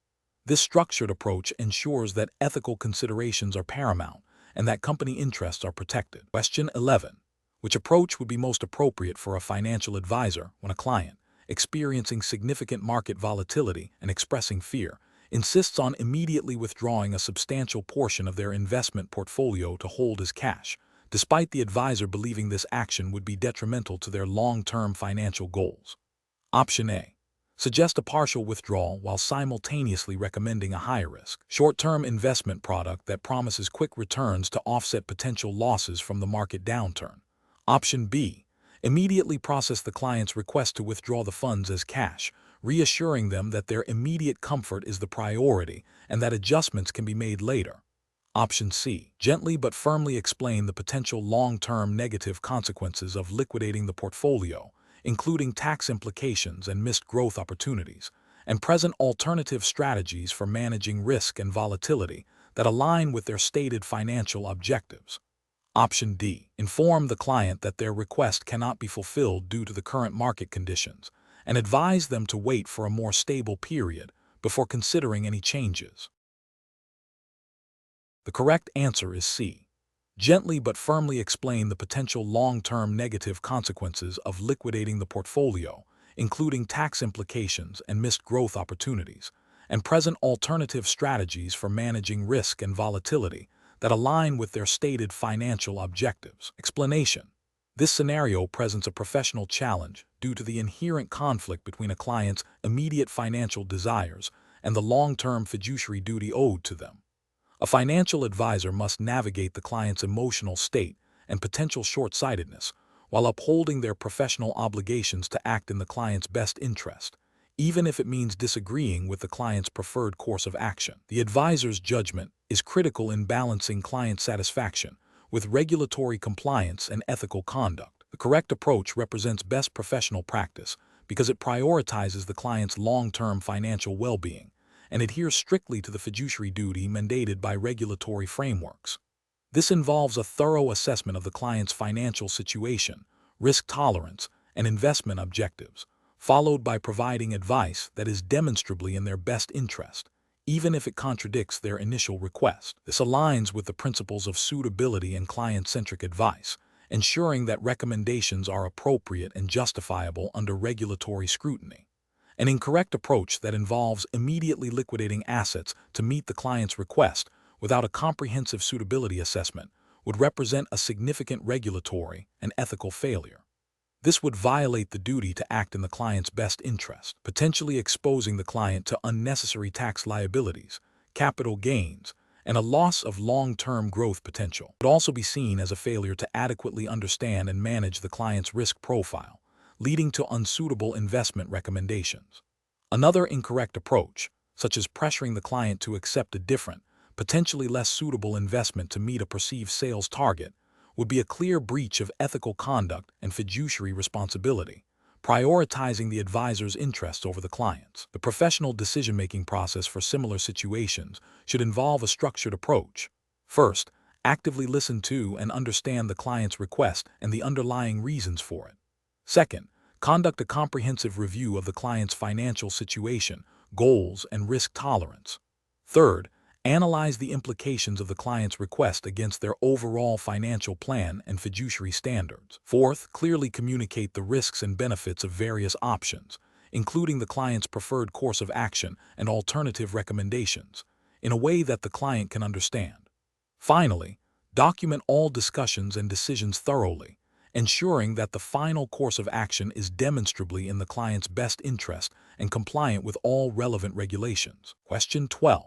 This structured approach ensures that ethical considerations are paramount and that company interests are protected. Question 11. Which approach would be most appropriate for a financial advisor when a client, experiencing significant market volatility and expressing fear, insists on immediately withdrawing a substantial portion of their investment portfolio to hold as cash, despite the advisor believing this action would be detrimental to their long-term financial goals? Option A. Suggest a partial withdrawal while simultaneously recommending a high-risk, short-term investment product that promises quick returns to offset potential losses from the market downturn. Option B. Immediately process the client's request to withdraw the funds as cash, reassuring them that their immediate comfort is the priority and that adjustments can be made later. Option C. Gently but firmly explain the potential long-term negative consequences of liquidating the portfolio, including tax implications and missed growth opportunities, and present alternative strategies for managing risk and volatility that align with their stated financial objectives. Option D. Inform the client that their request cannot be fulfilled due to the current market conditions, and advise them to wait for a more stable period before considering any changes. The correct answer is C. Gently but firmly explain the potential long-term negative consequences of liquidating the portfolio, including tax implications and missed growth opportunities, and present alternative strategies for managing risk and volatility that align with their stated financial objectives. Explanation. This scenario presents a professional challenge due to the inherent conflict between a client's immediate financial desires and the long-term fiduciary duty owed to them. A financial advisor must navigate the client's emotional state and potential short-sightedness while upholding their professional obligations to act in the client's best interest, even if it means disagreeing with the client's preferred course of action. The advisor's judgment is critical in balancing client satisfaction with regulatory compliance and ethical conduct. The correct approach represents best professional practice because it prioritizes the client's long-term financial well-being and adheres strictly to the fiduciary duty mandated by regulatory frameworks. This involves a thorough assessment of the client's financial situation, risk tolerance, and investment objectives, followed by providing advice that is demonstrably in their best interest, even if it contradicts their initial request. This aligns with the principles of suitability and client-centric advice, ensuring that recommendations are appropriate and justifiable under regulatory scrutiny. An incorrect approach that involves immediately liquidating assets to meet the client's request without a comprehensive suitability assessment would represent a significant regulatory and ethical failure. This would violate the duty to act in the client's best interest, potentially exposing the client to unnecessary tax liabilities, capital gains, and a loss of long-term growth potential. It would also be seen as a failure to adequately understand and manage the client's risk profile, leading to unsuitable investment recommendations. Another incorrect approach, such as pressuring the client to accept a different, potentially less suitable investment to meet a perceived sales target, would be a clear breach of ethical conduct and fiduciary responsibility, prioritizing the advisor's interests over the client's. The professional decision-making process for similar situations should involve a structured approach. First, actively listen to and understand the client's request and the underlying reasons for it. Second, conduct a comprehensive review of the client's financial situation, goals, and risk tolerance. Third, analyze the implications of the client's request against their overall financial plan and fiduciary standards. Fourth, clearly communicate the risks and benefits of various options, including the client's preferred course of action and alternative recommendations, in a way that the client can understand. Finally, document all discussions and decisions thoroughly, ensuring that the final course of action is demonstrably in the client's best interest and compliant with all relevant regulations. Question 12.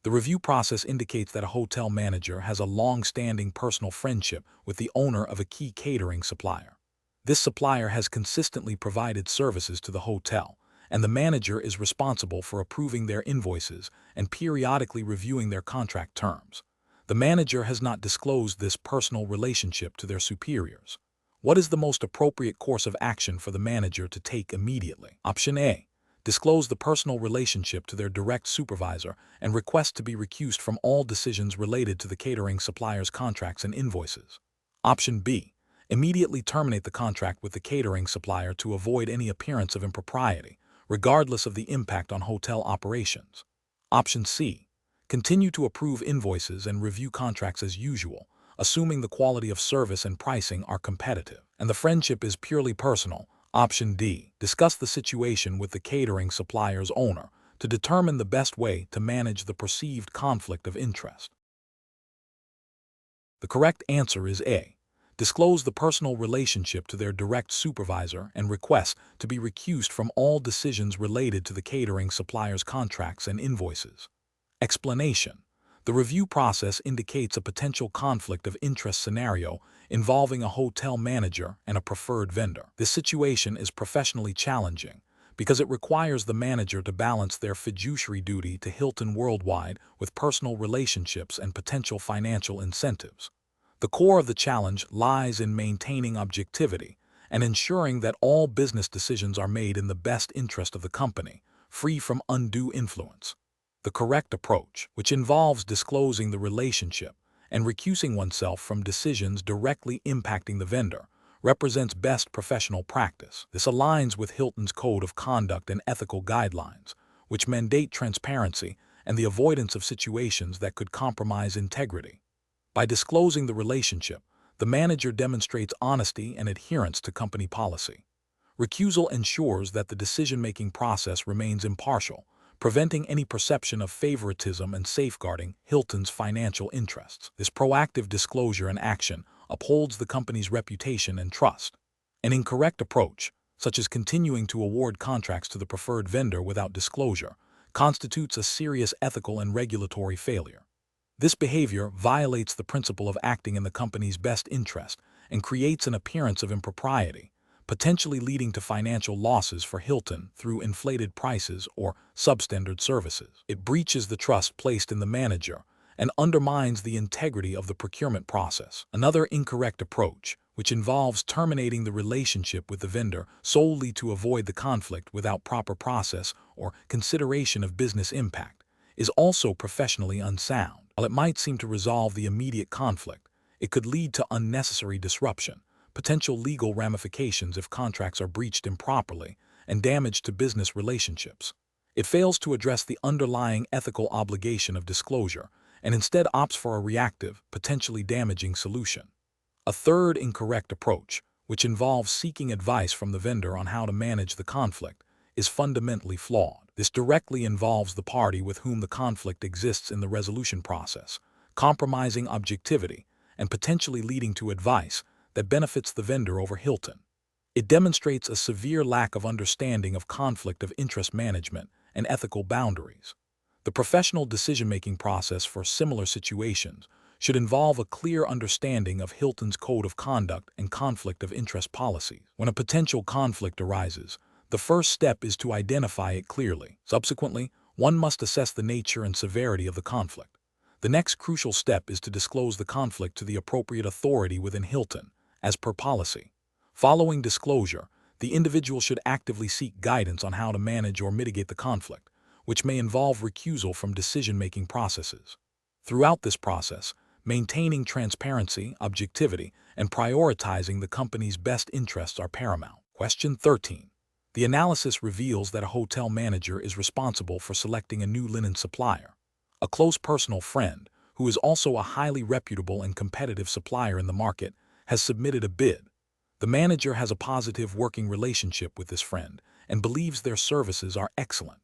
The review process indicates that a hotel manager has a long-standing personal friendship with the owner of a key catering supplier. This supplier has consistently provided services to the hotel, and the manager is responsible for approving their invoices and periodically reviewing their contract terms. The manager has not disclosed this personal relationship to their superiors. What is the most appropriate course of action for the manager to take immediately? Option A. disclose the personal relationship to their direct supervisor and request to be recused from all decisions related to the catering supplier's contracts and invoices. Option B. Immediately terminate the contract with the catering supplier to avoid any appearance of impropriety, regardless of the impact on hotel operations. Option C. Continue to approve invoices and review contracts as usual, assuming the quality of service and pricing are competitive, and the friendship is purely personal. Option D. Discuss the situation with the catering supplier's owner to determine the best way to manage the perceived conflict of interest. The correct answer is A. Disclose the personal relationship to their direct supervisor and request to be recused from all decisions related to the catering supplier's contracts and invoices. Explanation: the review process indicates a potential conflict of interest scenario involving a hotel manager and a preferred vendor. This situation is professionally challenging because it requires the manager to balance their fiduciary duty to Hilton Worldwide with personal relationships and potential financial incentives. The core of the challenge lies in maintaining objectivity and ensuring that all business decisions are made in the best interest of the company, free from undue influence. The correct approach, which involves disclosing the relationship and recusing oneself from decisions directly impacting the vendor, represents best professional practice. This aligns with Hilton's Code of Conduct and ethical guidelines, which mandate transparency and the avoidance of situations that could compromise integrity. By disclosing the relationship, the manager demonstrates honesty and adherence to company policy. Recusal ensures that the decision-making process remains impartial, preventing any perception of favoritism and safeguarding Hilton's financial interests. This proactive disclosure and action upholds the company's reputation and trust. An incorrect approach, such as continuing to award contracts to the preferred vendor without disclosure, constitutes a serious ethical and regulatory failure. This behavior violates the principle of acting in the company's best interest and creates an appearance of impropriety, potentially leading to financial losses for Hilton through inflated prices or substandard services. It breaches the trust placed in the manager and undermines the integrity of the procurement process. Another incorrect approach, which involves terminating the relationship with the vendor solely to avoid the conflict without proper process or consideration of business impact, is also professionally unsound. While it might seem to resolve the immediate conflict, it could lead to unnecessary disruption, potential legal ramifications if contracts are breached improperly, and damage to business relationships. It fails to address the underlying ethical obligation of disclosure and instead opts for a reactive, potentially damaging solution. A third incorrect approach, which involves seeking advice from the vendor on how to manage the conflict, is fundamentally flawed. This directly involves the party with whom the conflict exists in the resolution process, compromising objectivity and potentially leading to advice that benefits the vendor over Hilton. It demonstrates a severe lack of understanding of conflict of interest management and ethical boundaries. The professional decision-making process for similar situations should involve a clear understanding of Hilton's Code of Conduct and conflict of interest policies. When a potential conflict arises, the first step is to identify it clearly. Subsequently, one must assess the nature and severity of the conflict. The next crucial step is to disclose the conflict to the appropriate authority within Hilton, as per policy. Following disclosure, the individual should actively seek guidance on how to manage or mitigate the conflict, which may involve recusal from decision-making processes. Throughout this process, maintaining transparency, objectivity, and prioritizing the company's best interests are paramount. Question 13. The analysis reveals that a hotel manager is responsible for selecting a new linen supplier. A close personal friend, who is also a highly reputable and competitive supplier in the market, has submitted a bid. The manager has a positive working relationship with this friend and believes their services are excellent.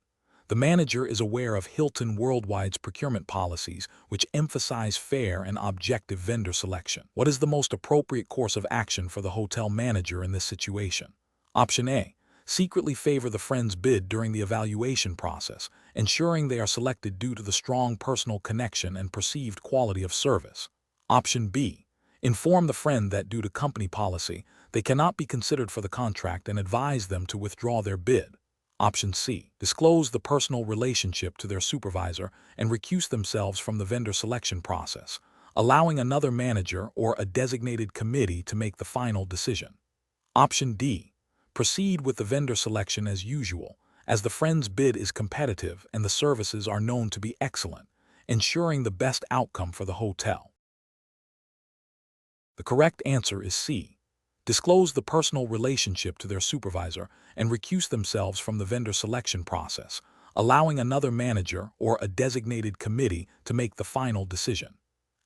The manager is aware of Hilton Worldwide's procurement policies, which emphasize fair and objective vendor selection. What is the most appropriate course of action for the hotel manager in this situation? Option A. Secretly favor the friend's bid during the evaluation process, ensuring they are selected due to the strong personal connection and perceived quality of service. Option B. Inform the friend that due to company policy, they cannot be considered for the contract and advise them to withdraw their bid. Option C. Disclose the personal relationship to their supervisor and recuse themselves from the vendor selection process, allowing another manager or a designated committee to make the final decision. Option D. Proceed with the vendor selection as usual, as the friend's bid is competitive and the services are known to be excellent, ensuring the best outcome for the hotel. The correct answer is C. Disclose the personal relationship to their supervisor and recuse themselves from the vendor selection process, allowing another manager or a designated committee to make the final decision.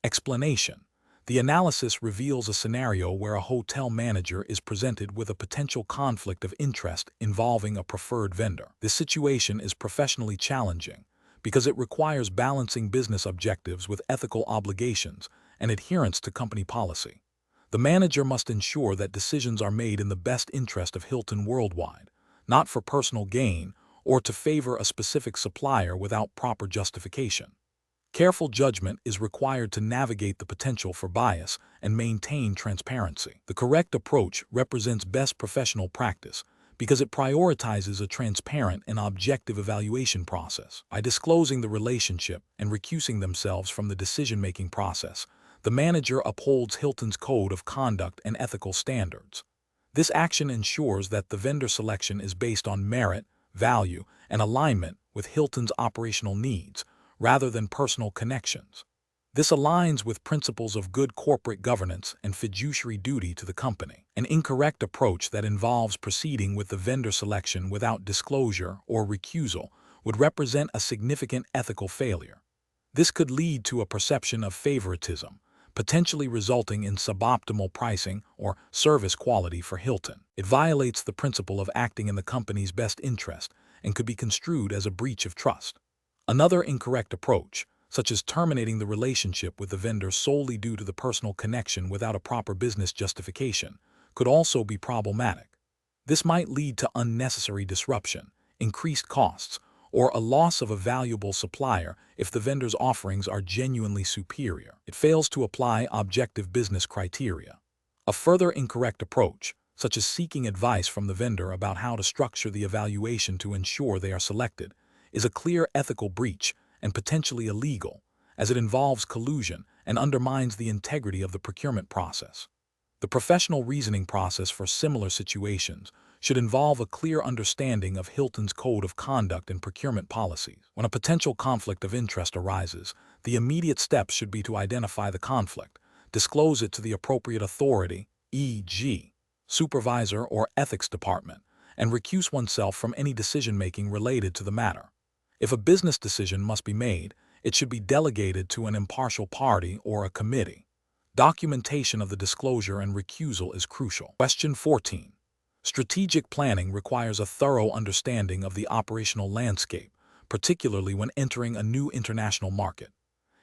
Explanation. The analysis reveals a scenario where a hotel manager is presented with a potential conflict of interest involving a preferred vendor. This situation is professionally challenging because it requires balancing business objectives with ethical obligations and adherence to company policy. The manager must ensure that decisions are made in the best interest of Hilton Worldwide, not for personal gain or to favor a specific supplier without proper justification. Careful judgment is required to navigate the potential for bias and maintain transparency. The correct approach represents best professional practice because it prioritizes a transparent and objective evaluation process. By disclosing the relationship and recusing themselves from the decision-making process, the manager upholds Hilton's code of conduct and ethical standards. This action ensures that the vendor selection is based on merit, value, and alignment with Hilton's operational needs, rather than personal connections. This aligns with principles of good corporate governance and fiduciary duty to the company. An incorrect approach that involves proceeding with the vendor selection without disclosure or recusal would represent a significant ethical failure. This could lead to a perception of favoritism, potentially resulting in suboptimal pricing or service quality for Hilton. It violates the principle of acting in the company's best interest and could be construed as a breach of trust. Another incorrect approach, such as terminating the relationship with the vendor solely due to the personal connection without a proper business justification, could also be problematic. This might lead to unnecessary disruption, increased costs, or a loss of a valuable supplier if the vendor's offerings are genuinely superior. It fails to apply objective business criteria. A further incorrect approach, such as seeking advice from the vendor about how to structure the evaluation to ensure they are selected, is a clear ethical breach and potentially illegal, as it involves collusion and undermines the integrity of the procurement process. The professional reasoning process for similar situations should involve a clear understanding of Hilton's code of conduct and procurement policies. When a potential conflict of interest arises, the immediate steps should be to identify the conflict, disclose it to the appropriate authority, e.g., supervisor or ethics department, and recuse oneself from any decision-making related to the matter. If a business decision must be made, it should be delegated to an impartial party or a committee. Documentation of the disclosure and recusal is crucial. Question 14. Strategic planning requires a thorough understanding of the operational landscape, particularly when entering a new international market.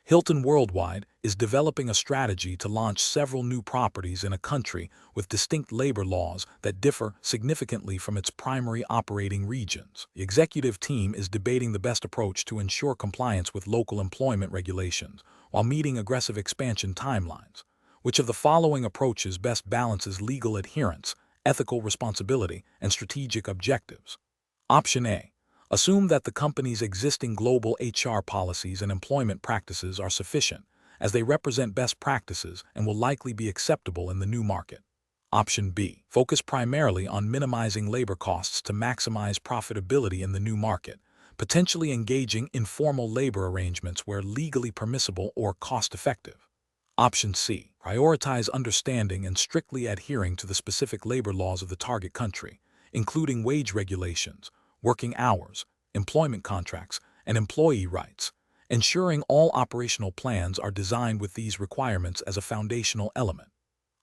Hilton Worldwide is developing a strategy to launch several new properties in a country with distinct labor laws that differ significantly from its primary operating regions. The executive team is debating the best approach to ensure compliance with local employment regulations while meeting aggressive expansion timelines. Which of the following approaches best balances legal adherence, ethical responsibility, and strategic objectives? Option A. Assume that the company's existing global HR policies and employment practices are sufficient, as they represent best practices and will likely be acceptable in the new market. Option B. Focus primarily on minimizing labor costs to maximize profitability in the new market, potentially engaging in informal labor arrangements where legally permissible or cost-effective. Option C. Prioritize understanding and strictly adhering to the specific labor laws of the target country, including wage regulations, working hours, employment contracts, and employee rights, ensuring all operational plans are designed with these requirements as a foundational element.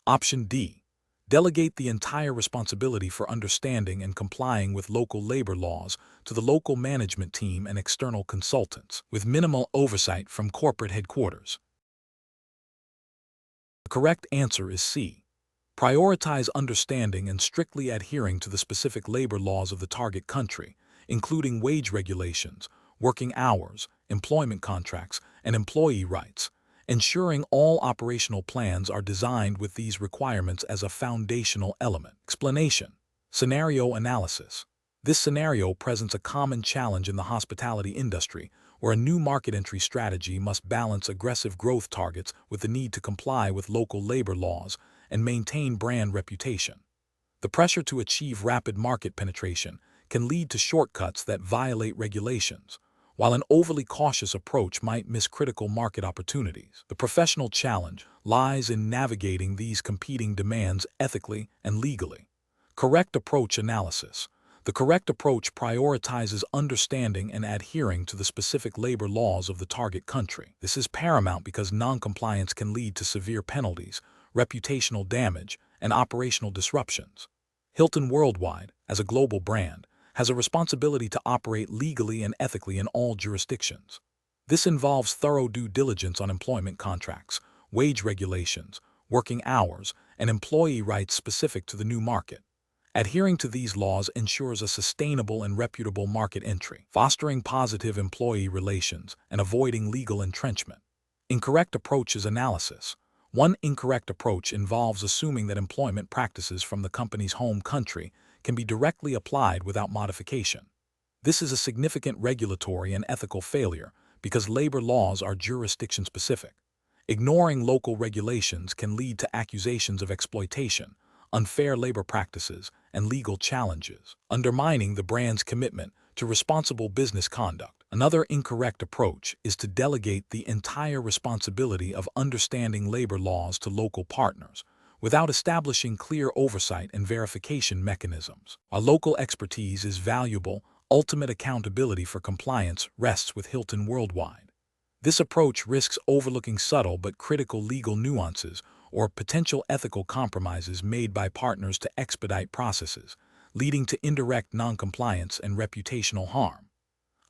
Option D. Delegate the entire responsibility for understanding and complying with local labor laws to the local management team and external consultants, with minimal oversight from corporate headquarters. The correct answer is C. Prioritize understanding and strictly adhering to the specific labor laws of the target country, including wage regulations, working hours, employment contracts, and employee rights, ensuring all operational plans are designed with these requirements as a foundational element. Explanation. Scenario analysis. This scenario presents a common challenge in the hospitality industry, where a new market entry strategy must balance aggressive growth targets with the need to comply with local labor laws and maintain brand reputation. The pressure to achieve rapid market penetration can lead to shortcuts that violate regulations, while an overly cautious approach might miss critical market opportunities. The professional challenge lies in navigating these competing demands ethically and legally. Correct approach analysis. The correct approach prioritizes understanding and adhering to the specific labor laws of the target country. This is paramount because noncompliance can lead to severe penalties, reputational damage, and operational disruptions. Hilton Worldwide, as a global brand, has a responsibility to operate legally and ethically in all jurisdictions. This involves thorough due diligence on employment contracts, wage regulations, working hours, and employee rights specific to the new market. Adhering to these laws ensures a sustainable and reputable market entry, fostering positive employee relations and avoiding legal entrenchment. Incorrect approaches analysis. One incorrect approach involves assuming that employment practices from the company's home country can be directly applied without modification. This is a significant regulatory and ethical failure because labor laws are jurisdiction-specific. Ignoring local regulations can lead to accusations of exploitation, unfair labor practices, and legal challenges, undermining the brand's commitment to responsible business conduct. Another incorrect approach is to delegate the entire responsibility of understanding labor laws to local partners, without establishing clear oversight and verification mechanisms. While local expertise is valuable, ultimate accountability for compliance rests with Hilton Worldwide. This approach risks overlooking subtle but critical legal nuances or potential ethical compromises made by partners to expedite processes, leading to indirect noncompliance and reputational harm.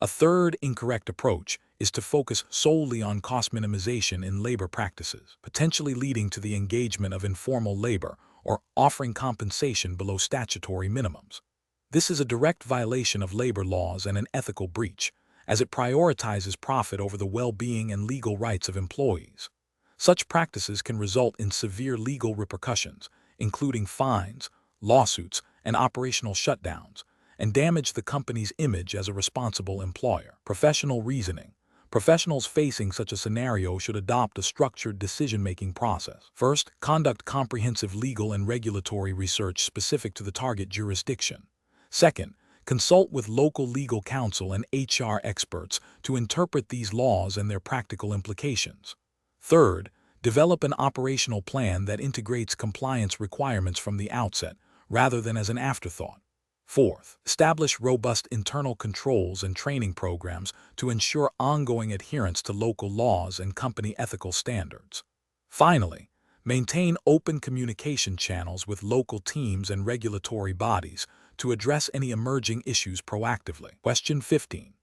A third incorrect approach is to focus solely on cost minimization in labor practices, potentially leading to the engagement of informal labor or offering compensation below statutory minimums. This is a direct violation of labor laws and an ethical breach, as it prioritizes profit over the well-being and legal rights of employees. Such practices can result in severe legal repercussions, including fines, lawsuits, and operational shutdowns, and damage the company's image as a responsible employer. Professional reasoning. Professionals facing such a scenario should adopt a structured decision-making process. First, conduct comprehensive legal and regulatory research specific to the target jurisdiction. Second, consult with local legal counsel and HR experts to interpret these laws and their practical implications. Third, develop an operational plan that integrates compliance requirements from the outset, rather than as an afterthought. Fourth, establish robust internal controls and training programs to ensure ongoing adherence to local laws and company ethical standards. Finally, maintain open communication channels with local teams and regulatory bodies to address any emerging issues proactively. Question 15.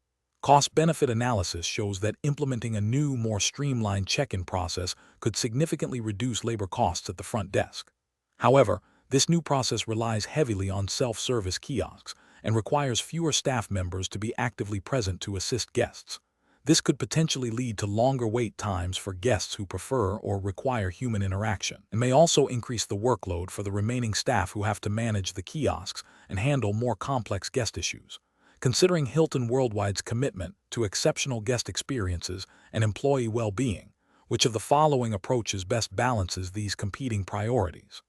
Cost-benefit analysis shows that implementing a new, more streamlined check-in process could significantly reduce labor costs at the front desk. However, this new process relies heavily on self-service kiosks and requires fewer staff members to be actively present to assist guests. This could potentially lead to longer wait times for guests who prefer or require human interaction, and may also increase the workload for the remaining staff who have to manage the kiosks and handle more complex guest issues. Considering Hilton Worldwide's commitment to exceptional guest experiences and employee well-being, which of the following approaches best balances these competing priorities?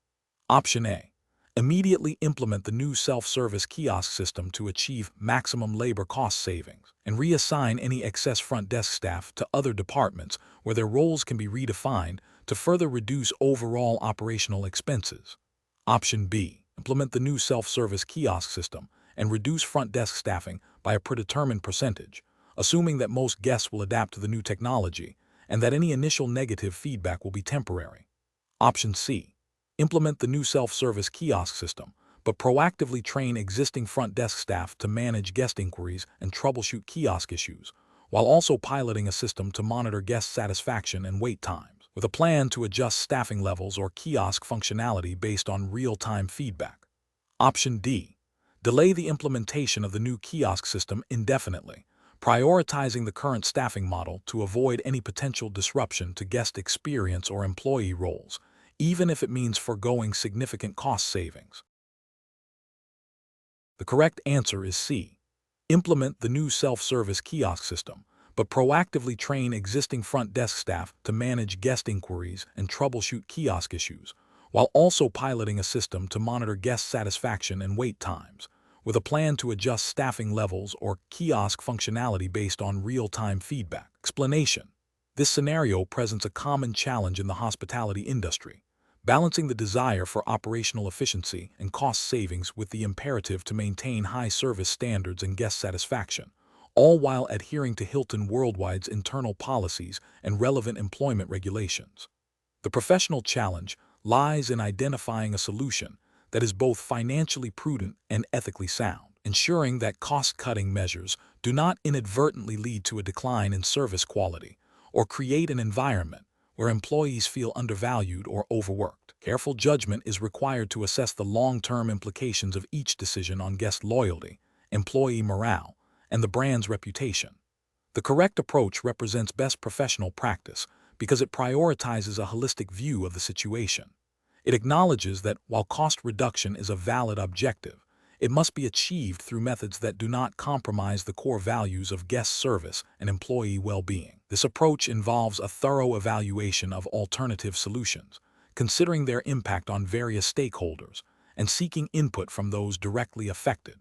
Option A. Immediately implement the new self-service kiosk system to achieve maximum labor cost savings, and reassign any excess front desk staff to other departments where their roles can be redefined to further reduce overall operational expenses. Option B. Implement the new self-service kiosk system and reduce front desk staffing by a predetermined percentage, assuming that most guests will adapt to the new technology and that any initial negative feedback will be temporary. Option C. Implement the new self-service kiosk system, but proactively train existing front desk staff to manage guest inquiries and troubleshoot kiosk issues, while also piloting a system to monitor guest satisfaction and wait times, with a plan to adjust staffing levels or kiosk functionality based on real-time feedback. Option D. Delay the implementation of the new kiosk system indefinitely, prioritizing the current staffing model to avoid any potential disruption to guest experience or employee roles, even if it means foregoing significant cost savings. The correct answer is C. Implement the new self-service kiosk system, but proactively train existing front desk staff to manage guest inquiries and troubleshoot kiosk issues, while also piloting a system to monitor guest satisfaction and wait times, with a plan to adjust staffing levels or kiosk functionality based on real-time feedback. Explanation: this scenario presents a common challenge in the hospitality industry, balancing the desire for operational efficiency and cost savings with the imperative to maintain high service standards and guest satisfaction, all while adhering to Hilton Worldwide's internal policies and relevant employment regulations. The professional challenge lies in identifying a solution that is both financially prudent and ethically sound, ensuring that cost-cutting measures do not inadvertently lead to a decline in service quality or create an environment where employees feel undervalued or overworked. Careful judgment is required to assess the long-term implications of each decision on guest loyalty, employee morale, and the brand's reputation. The correct approach represents best professional practice because it prioritizes a holistic view of the situation. It acknowledges that while cost reduction is a valid objective, it must be achieved through methods that do not compromise the core values of guest service and employee well-being. This approach involves a thorough evaluation of alternative solutions, considering their impact on various stakeholders, and seeking input from those directly affected.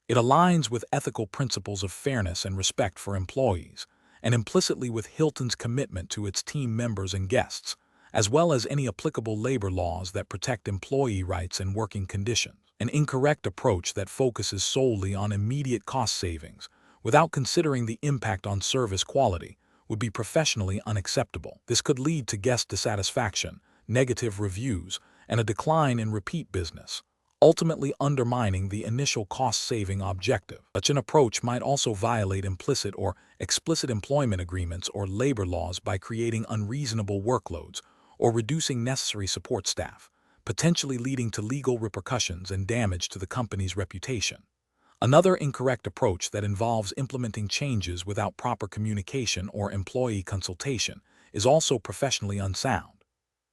It aligns with ethical principles of fairness and respect for employees, and implicitly with Hilton's commitment to its team members and guests, as well as any applicable labor laws that protect employee rights and working conditions. An incorrect approach that focuses solely on immediate cost savings without considering the impact on service quality would be professionally unacceptable. This could lead to guest dissatisfaction, negative reviews, and a decline in repeat business, ultimately undermining the initial cost-saving objective. Such an approach might also violate implicit or explicit employment agreements or labor laws by creating unreasonable workloads or reducing necessary support staff, potentially leading to legal repercussions and damage to the company's reputation. Another incorrect approach that involves implementing changes without proper communication or employee consultation is also professionally unsound.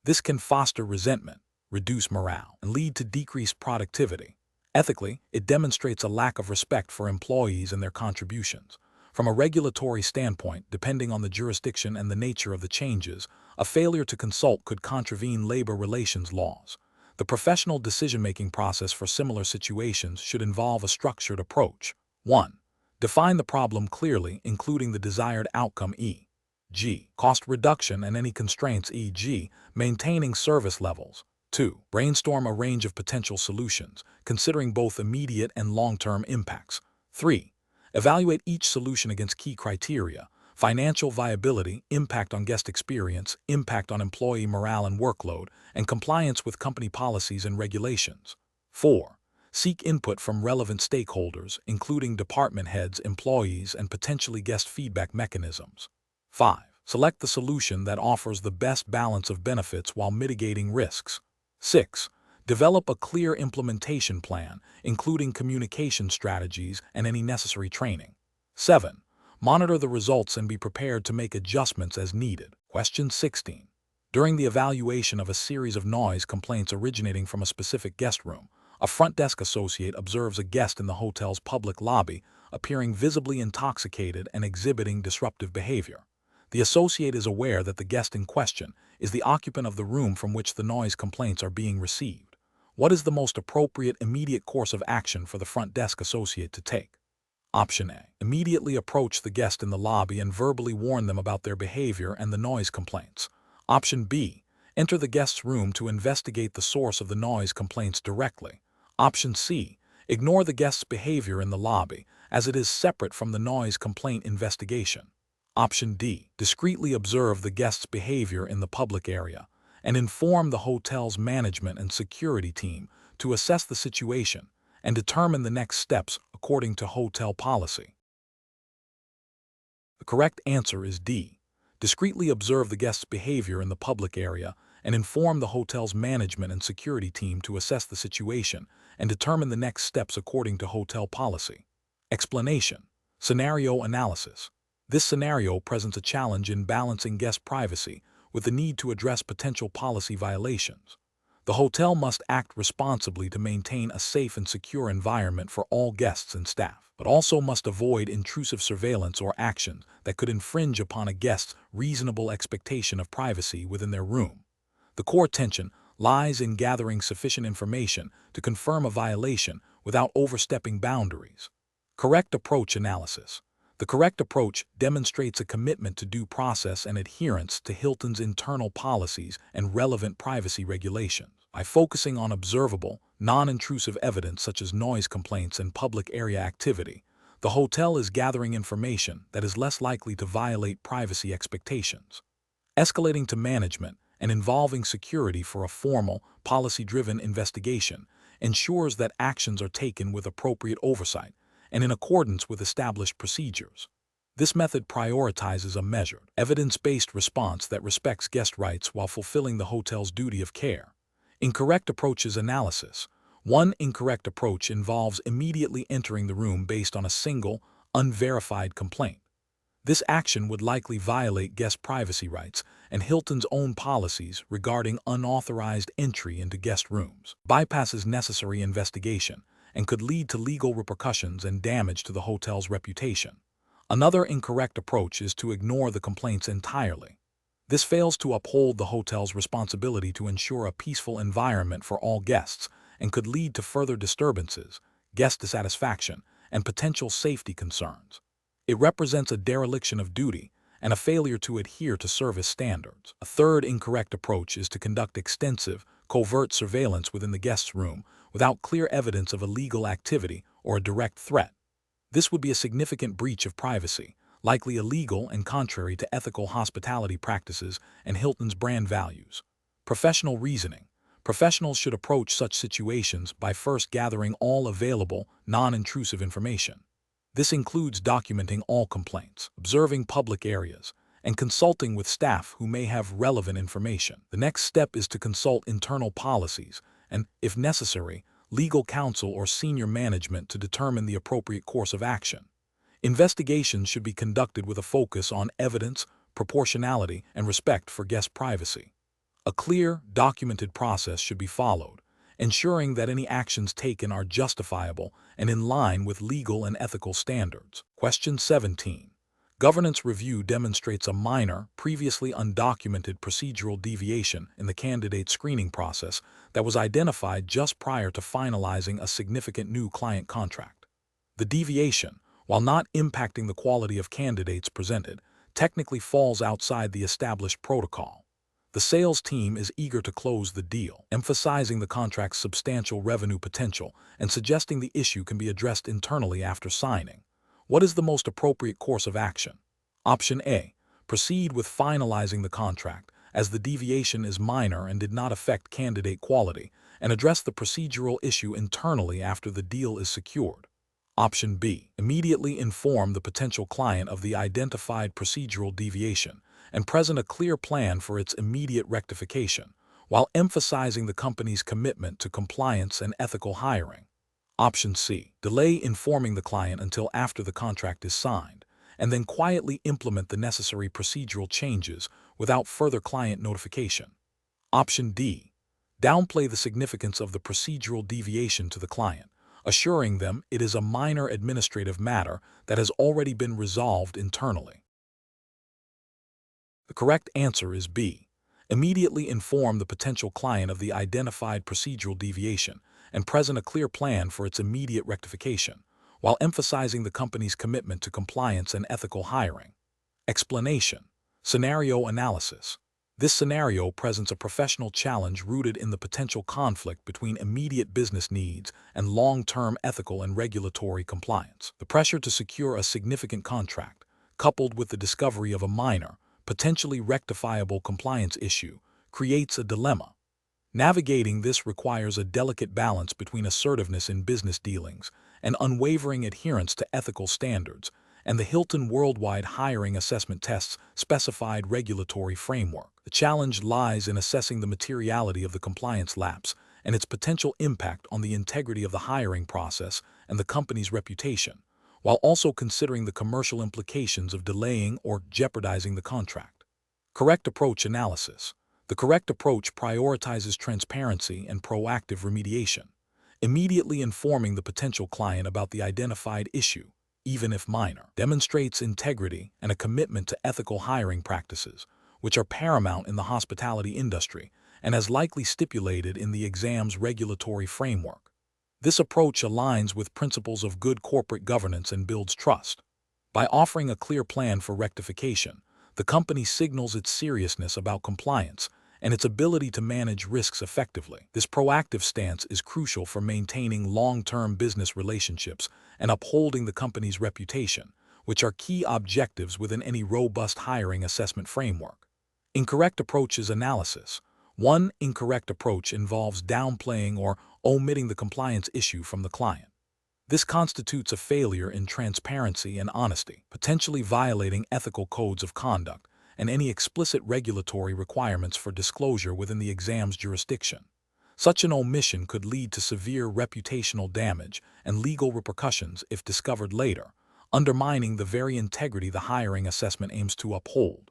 This can foster resentment, reduce morale, and lead to decreased productivity. Ethically, it demonstrates a lack of respect for employees and their contributions. From a regulatory standpoint, depending on the jurisdiction and the nature of the changes, a failure to consult could contravene labor relations laws. The professional decision-making process for similar situations should involve a structured approach. 1. Define the problem clearly, including the desired outcome e.g., cost reduction and any constraints e.g., maintaining service levels. 2. Brainstorm a range of potential solutions, considering both immediate and long-term impacts. 3. Evaluate each solution against key criteria: financial viability, impact on guest experience, impact on employee morale and workload, and compliance with company policies and regulations. 4. Seek input from relevant stakeholders, including department heads, employees, and potentially guest feedback mechanisms. 5. Select the solution that offers the best balance of benefits while mitigating risks. 6. Develop a clear implementation plan, including communication strategies and any necessary training. 7. Monitor the results and be prepared to make adjustments as needed. Question 16. During the evaluation of a series of noise complaints originating from a specific guest room, a front desk associate observes a guest in the hotel's public lobby appearing visibly intoxicated and exhibiting disruptive behavior. The associate is aware that the guest in question is the occupant of the room from which the noise complaints are being received. What is the most appropriate immediate course of action for the front desk associate to take? Option A. Immediately approach the guest in the lobby and verbally warn them about their behavior and the noise complaints. Option B. Enter the guest's room to investigate the source of the noise complaints directly. Option C. Ignore the guest's behavior in the lobby, as it is separate from the noise complaint investigation. Option D. Discreetly observe the guest's behavior in the public area and inform the hotel's management and security team to assess the situation and determine the next steps according to hotel policy. The correct answer is D. Discreetly observe the guest's behavior in the public area and inform the hotel's management and security team to assess the situation and determine the next steps according to hotel policy. Explanation: scenario analysis. This scenario presents a challenge in balancing guest privacy with the need to address potential policy violations. The hotel must act responsibly to maintain a safe and secure environment for all guests and staff, but also must avoid intrusive surveillance or actions that could infringe upon a guest's reasonable expectation of privacy within their room. The core tension lies in gathering sufficient information to confirm a violation without overstepping boundaries. Correct approach analysis. The correct approach demonstrates a commitment to due process and adherence to Hilton's internal policies and relevant privacy regulations. By focusing on observable, non-intrusive evidence such as noise complaints and public area activity, the hotel is gathering information that is less likely to violate privacy expectations. Escalating to management and involving security for a formal, policy-driven investigation ensures that actions are taken with appropriate oversight and in accordance with established procedures. This method prioritizes a measured, evidence-based response that respects guest rights while fulfilling the hotel's duty of care. Incorrect approaches analysis. One incorrect approach involves immediately entering the room based on a single, unverified complaint. This action would likely violate guest privacy rights and Hilton's own policies regarding unauthorized entry into guest rooms, bypasses necessary investigation, and could lead to legal repercussions and damage to the hotel's reputation. Another incorrect approach is to ignore the complaints entirely. This fails to uphold the hotel's responsibility to ensure a peaceful environment for all guests and could lead to further disturbances, guest dissatisfaction, and potential safety concerns. It represents a dereliction of duty and a failure to adhere to service standards. A third incorrect approach is to conduct extensive, covert surveillance within the guest's room without clear evidence of illegal activity or a direct threat. This would be a significant breach of privacy, likely illegal and contrary to ethical hospitality practices and Hilton's brand values. Professional reasoning. Professionals should approach such situations by first gathering all available, non-intrusive information. This includes documenting all complaints, observing public areas, and consulting with staff who may have relevant information. The next step is to consult internal policies and, if necessary, legal counsel or senior management to determine the appropriate course of action. Investigations should be conducted with a focus on evidence, proportionality, and respect for guest privacy. A clear, documented process should be followed, ensuring that any actions taken are justifiable and in line with legal and ethical standards. Question 17. Governance review demonstrates a minor, previously undocumented procedural deviation in the candidate screening process that was identified just prior to finalizing a significant new client contract. The deviation, while not impacting the quality of candidates presented, technically falls outside the established protocol. The sales team is eager to close the deal, emphasizing the contract's substantial revenue potential and suggesting the issue can be addressed internally after signing. What is the most appropriate course of action? Option A. Proceed with finalizing the contract, as the deviation is minor and did not affect candidate quality, and address the procedural issue internally after the deal is secured. Option B. Immediately inform the potential client of the identified procedural deviation and present a clear plan for its immediate rectification, while emphasizing the company's commitment to compliance and ethical hiring. Option C. Delay informing the client until after the contract is signed, and then quietly implement the necessary procedural changes without further client notification. Option D. Downplay the significance of the procedural deviation to the client, assuring them it is a minor administrative matter that has already been resolved internally. The correct answer is B. Immediately inform the potential client of the identified procedural deviation and present a clear plan for its immediate rectification, while emphasizing the company's commitment to compliance and ethical hiring. Explanation. Scenario analysis. This scenario presents a professional challenge rooted in the potential conflict between immediate business needs and long-term ethical and regulatory compliance. The pressure to secure a significant contract, coupled with the discovery of a minor, potentially rectifiable compliance issue, creates a dilemma. Navigating this requires a delicate balance between assertiveness in business dealings and unwavering adherence to ethical standards and the Hilton Worldwide Hiring Assessment Test's specified regulatory framework. The challenge lies in assessing the materiality of the compliance lapse and its potential impact on the integrity of the hiring process and the company's reputation, while also considering the commercial implications of delaying or jeopardizing the contract. Correct approach analysis. The correct approach prioritizes transparency and proactive remediation, immediately informing the potential client about the identified issue, even if minor, demonstrates integrity and a commitment to ethical hiring practices, which are paramount in the hospitality industry and as likely stipulated in the exam's regulatory framework. This approach aligns with principles of good corporate governance and builds trust. By offering a clear plan for rectification, the company signals its seriousness about compliance and its ability to manage risks effectively. This proactive stance is crucial for maintaining long-term business relationships and upholding the company's reputation, which are key objectives within any robust hiring assessment framework. Incorrect approaches analysis. One incorrect approach involves downplaying or omitting the compliance issue from the client. This constitutes a failure in transparency and honesty, potentially violating ethical codes of conduct and any explicit regulatory requirements for disclosure within the exam's jurisdiction. Such an omission could lead to severe reputational damage and legal repercussions if discovered later, undermining the very integrity the hiring assessment aims to uphold.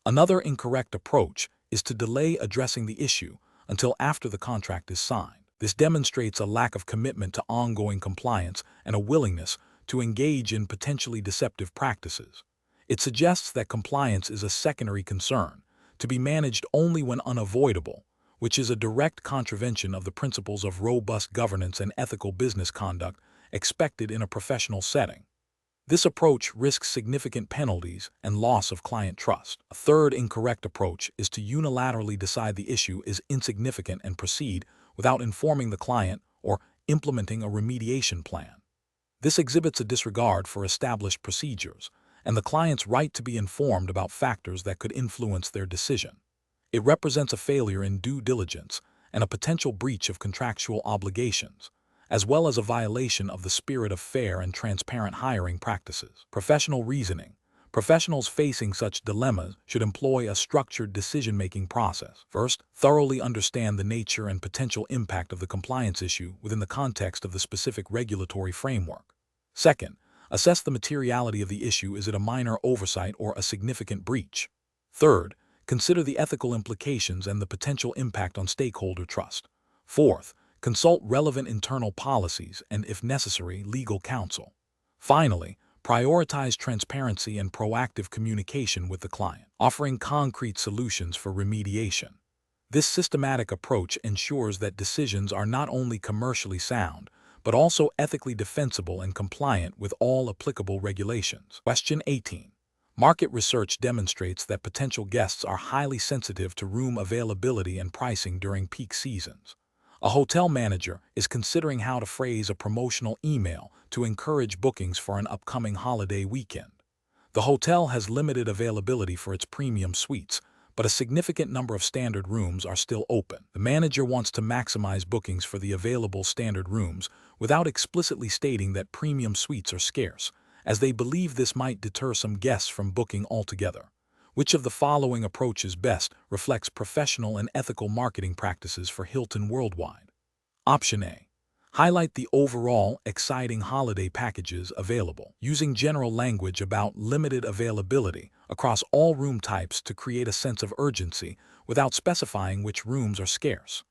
Another incorrect approach is to delay addressing the issue until after the contract is signed. This demonstrates a lack of commitment to ongoing compliance and a willingness to engage in potentially deceptive practices. It suggests that compliance is a secondary concern, to be managed only when unavoidable, which is a direct contravention of the principles of robust governance and ethical business conduct expected in a professional setting. This approach risks significant penalties and loss of client trust. A third incorrect approach is to unilaterally decide the issue is insignificant and proceed without informing the client or implementing a remediation plan. This exhibits a disregard for established procedures and the client's right to be informed about factors that could influence their decision. It represents a failure in due diligence and a potential breach of contractual obligations, as well as a violation of the spirit of fair and transparent hiring practices. Professional reasoning. Professionals facing such dilemmas should employ a structured decision-making process. First, thoroughly understand the nature and potential impact of the compliance issue within the context of the specific regulatory framework. Second, assess the materiality of the issue. Is it a minor oversight or a significant breach? Third, consider the ethical implications and the potential impact on stakeholder trust. Fourth, consult relevant internal policies and, if necessary, legal counsel. Finally, prioritize transparency and proactive communication with the client, offering concrete solutions for remediation. This systematic approach ensures that decisions are not only commercially sound, but also ethically defensible and compliant with all applicable regulations. Question 18. Market research demonstrates that potential guests are highly sensitive to room availability and pricing during peak seasons. A hotel manager is considering how to phrase a promotional email to encourage bookings for an upcoming holiday weekend. The hotel has limited availability for its premium suites, but a significant number of standard rooms are still open. The manager wants to maximize bookings for the available standard rooms without explicitly stating that premium suites are scarce, as they believe this might deter some guests from booking altogether. Which of the following approaches best reflects professional and ethical marketing practices for Hilton worldwide? Option A. Highlight the overall exciting holiday packages available, using general language about limited availability across all room types to create a sense of urgency without specifying which rooms are scarce.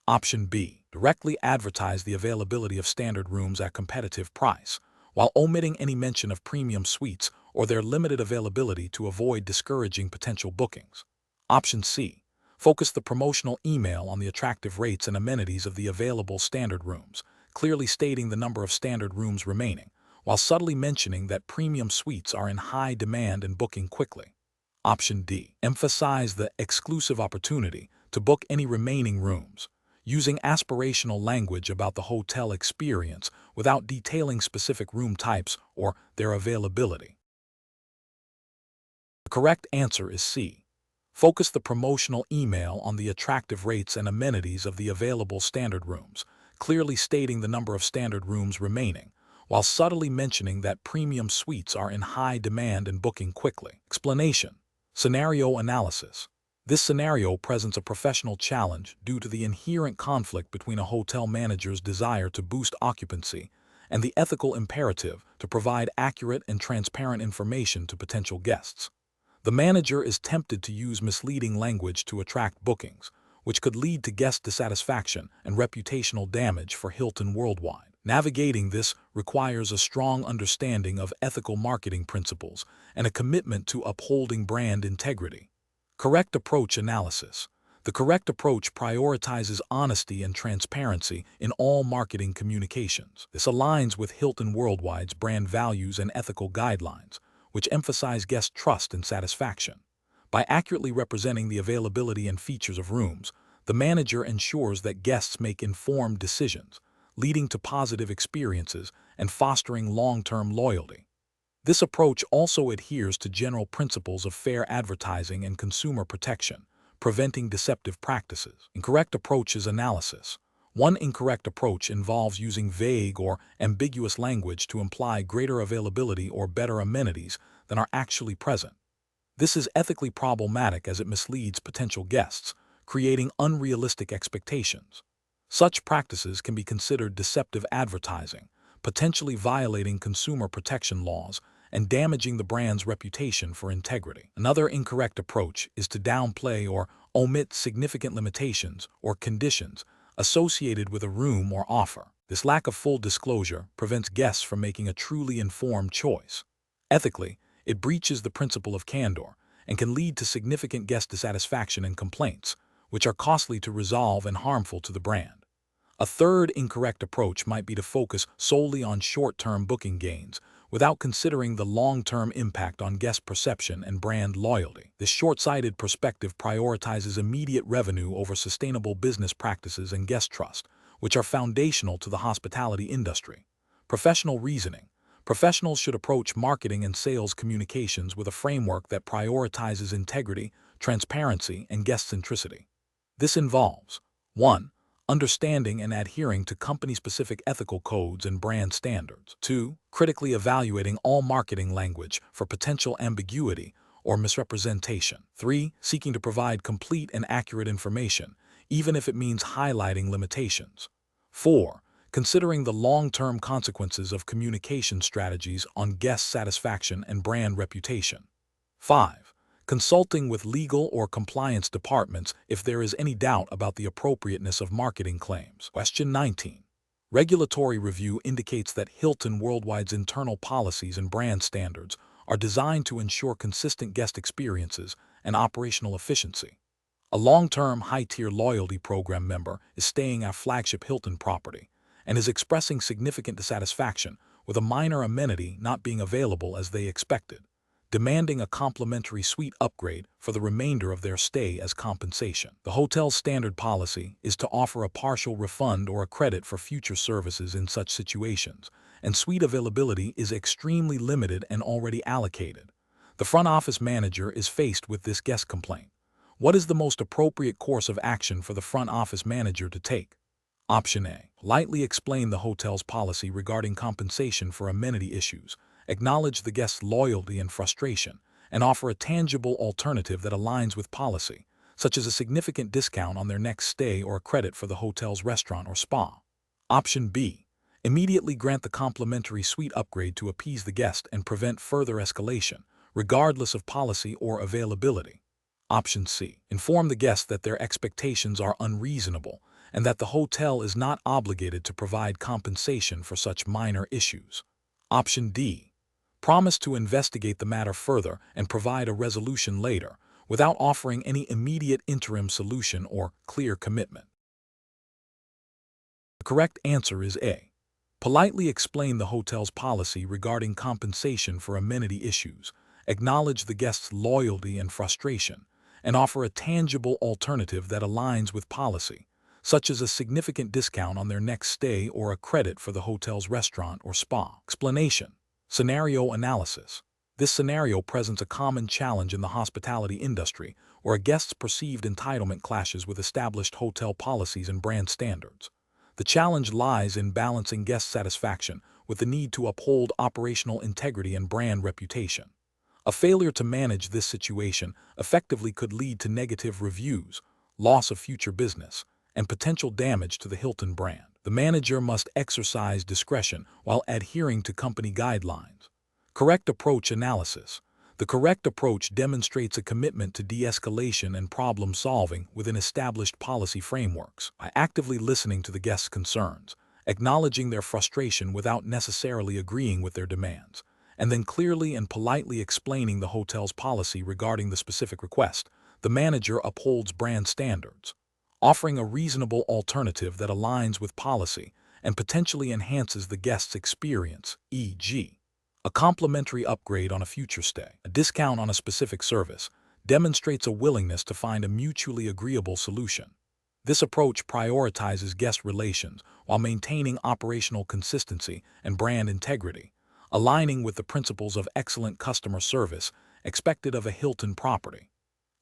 Option B. Directly advertise the availability of standard rooms at competitive price, while omitting any mention of premium suites or their limited availability to avoid discouraging potential bookings. Option C. Focus the promotional email on the attractive rates and amenities of the available standard rooms, clearly stating the number of standard rooms remaining, while subtly mentioning that premium suites are in high demand and booking quickly. Option D. Emphasize the exclusive opportunity to book any remaining rooms, using aspirational language about the hotel experience without detailing specific room types or their availability. The correct answer is C. Focus the promotional email on the attractive rates and amenities of the available standard rooms, clearly stating the number of standard rooms remaining, while subtly mentioning that premium suites are in high demand and booking quickly. Explanation. Scenario analysis. This scenario presents a professional challenge due to the inherent conflict between a hotel manager's desire to boost occupancy and the ethical imperative to provide accurate and transparent information to potential guests. The manager is tempted to use misleading language to attract bookings, which could lead to guest dissatisfaction and reputational damage for Hilton worldwide. Navigating this requires a strong understanding of ethical marketing principles and a commitment to upholding brand integrity. Correct approach analysis. The correct approach prioritizes honesty and transparency in all marketing communications. This aligns with Hilton Worldwide's brand values and ethical guidelines, which emphasize guest trust and satisfaction. By accurately representing the availability and features of rooms, the manager ensures that guests make informed decisions, leading to positive experiences and fostering long-term loyalty. This approach also adheres to general principles of fair advertising and consumer protection, preventing deceptive practices. Incorrect approaches analysis. One incorrect approach involves using vague or ambiguous language to imply greater availability or better amenities than are actually present. This is ethically problematic as it misleads potential guests, creating unrealistic expectations. Such practices can be considered deceptive advertising, potentially violating consumer protection laws and damaging the brand's reputation for integrity. Another incorrect approach is to downplay or omit significant limitations or conditions associated with a room or offer. This lack of full disclosure prevents guests from making a truly informed choice. Ethically, it breaches the principle of candor and can lead to significant guest dissatisfaction and complaints, which are costly to resolve and harmful to the brand. A third incorrect approach might be to focus solely on short-term booking gains without considering the long-term impact on guest perception and brand loyalty. This short-sighted perspective prioritizes immediate revenue over sustainable business practices and guest trust, which are foundational to the hospitality industry. Professional reasoning. Professionals should approach marketing and sales communications with a framework that prioritizes integrity, transparency, and guest centricity. This involves 1. Understanding and adhering to company-specific ethical codes and brand standards. 2. Critically evaluating all marketing language for potential ambiguity or misrepresentation. 3. Seeking to provide complete and accurate information, even if it means highlighting limitations. 4. Considering the long-term consequences of communication strategies on guest satisfaction and brand reputation. 5. Consulting with legal or compliance departments if there is any doubt about the appropriateness of marketing claims. Question 19. Regulatory review indicates that Hilton Worldwide's internal policies and brand standards are designed to ensure consistent guest experiences and operational efficiency. A long-term high-tier loyalty program member is staying at flagship Hilton property and is expressing significant dissatisfaction with a minor amenity not being available as they expected, demanding a complimentary suite upgrade for the remainder of their stay as compensation. The hotel's standard policy is to offer a partial refund or a credit for future services in such situations, and suite availability is extremely limited and already allocated. The front office manager is faced with this guest complaint. What is the most appropriate course of action for the front office manager to take? Option A. Lightly explain the hotel's policy regarding compensation for amenity issues, acknowledge the guest's loyalty and frustration, and offer a tangible alternative that aligns with policy, such as a significant discount on their next stay or a credit for the hotel's restaurant or spa. Option B. Immediately grant the complimentary suite upgrade to appease the guest and prevent further escalation, regardless of policy or availability. Option C. Inform the guest that their expectations are unreasonable and that the hotel is not obligated to provide compensation for such minor issues. Option D. Promise to investigate the matter further and provide a resolution later, without offering any immediate interim solution or clear commitment. The correct answer is A. Politely explain the hotel's policy regarding compensation for amenity issues, acknowledge the guest's loyalty and frustration, and offer a tangible alternative that aligns with policy, such as a significant discount on their next stay or a credit for the hotel's restaurant or spa. Explanation. Scenario analysis. This scenario presents a common challenge in the hospitality industry where a guest's perceived entitlement clashes with established hotel policies and brand standards. The challenge lies in balancing guest satisfaction with the need to uphold operational integrity and brand reputation. A failure to manage this situation effectively could lead to negative reviews, loss of future business, and potential damage to the Hilton brand. The manager must exercise discretion while adhering to company guidelines. Correct approach analysis. The correct approach demonstrates a commitment to de-escalation and problem-solving within established policy frameworks. By actively listening to the guests' concerns, acknowledging their frustration without necessarily agreeing with their demands, and then clearly and politely explaining the hotel's policy regarding the specific request, the manager upholds brand standards, offering a reasonable alternative that aligns with policy and potentially enhances the guest's experience, e.g., a complimentary upgrade on a future stay, a discount on a specific service, demonstrates a willingness to find a mutually agreeable solution. This approach prioritizes guest relations while maintaining operational consistency and brand integrity, aligning with the principles of excellent customer service expected of a Hilton property.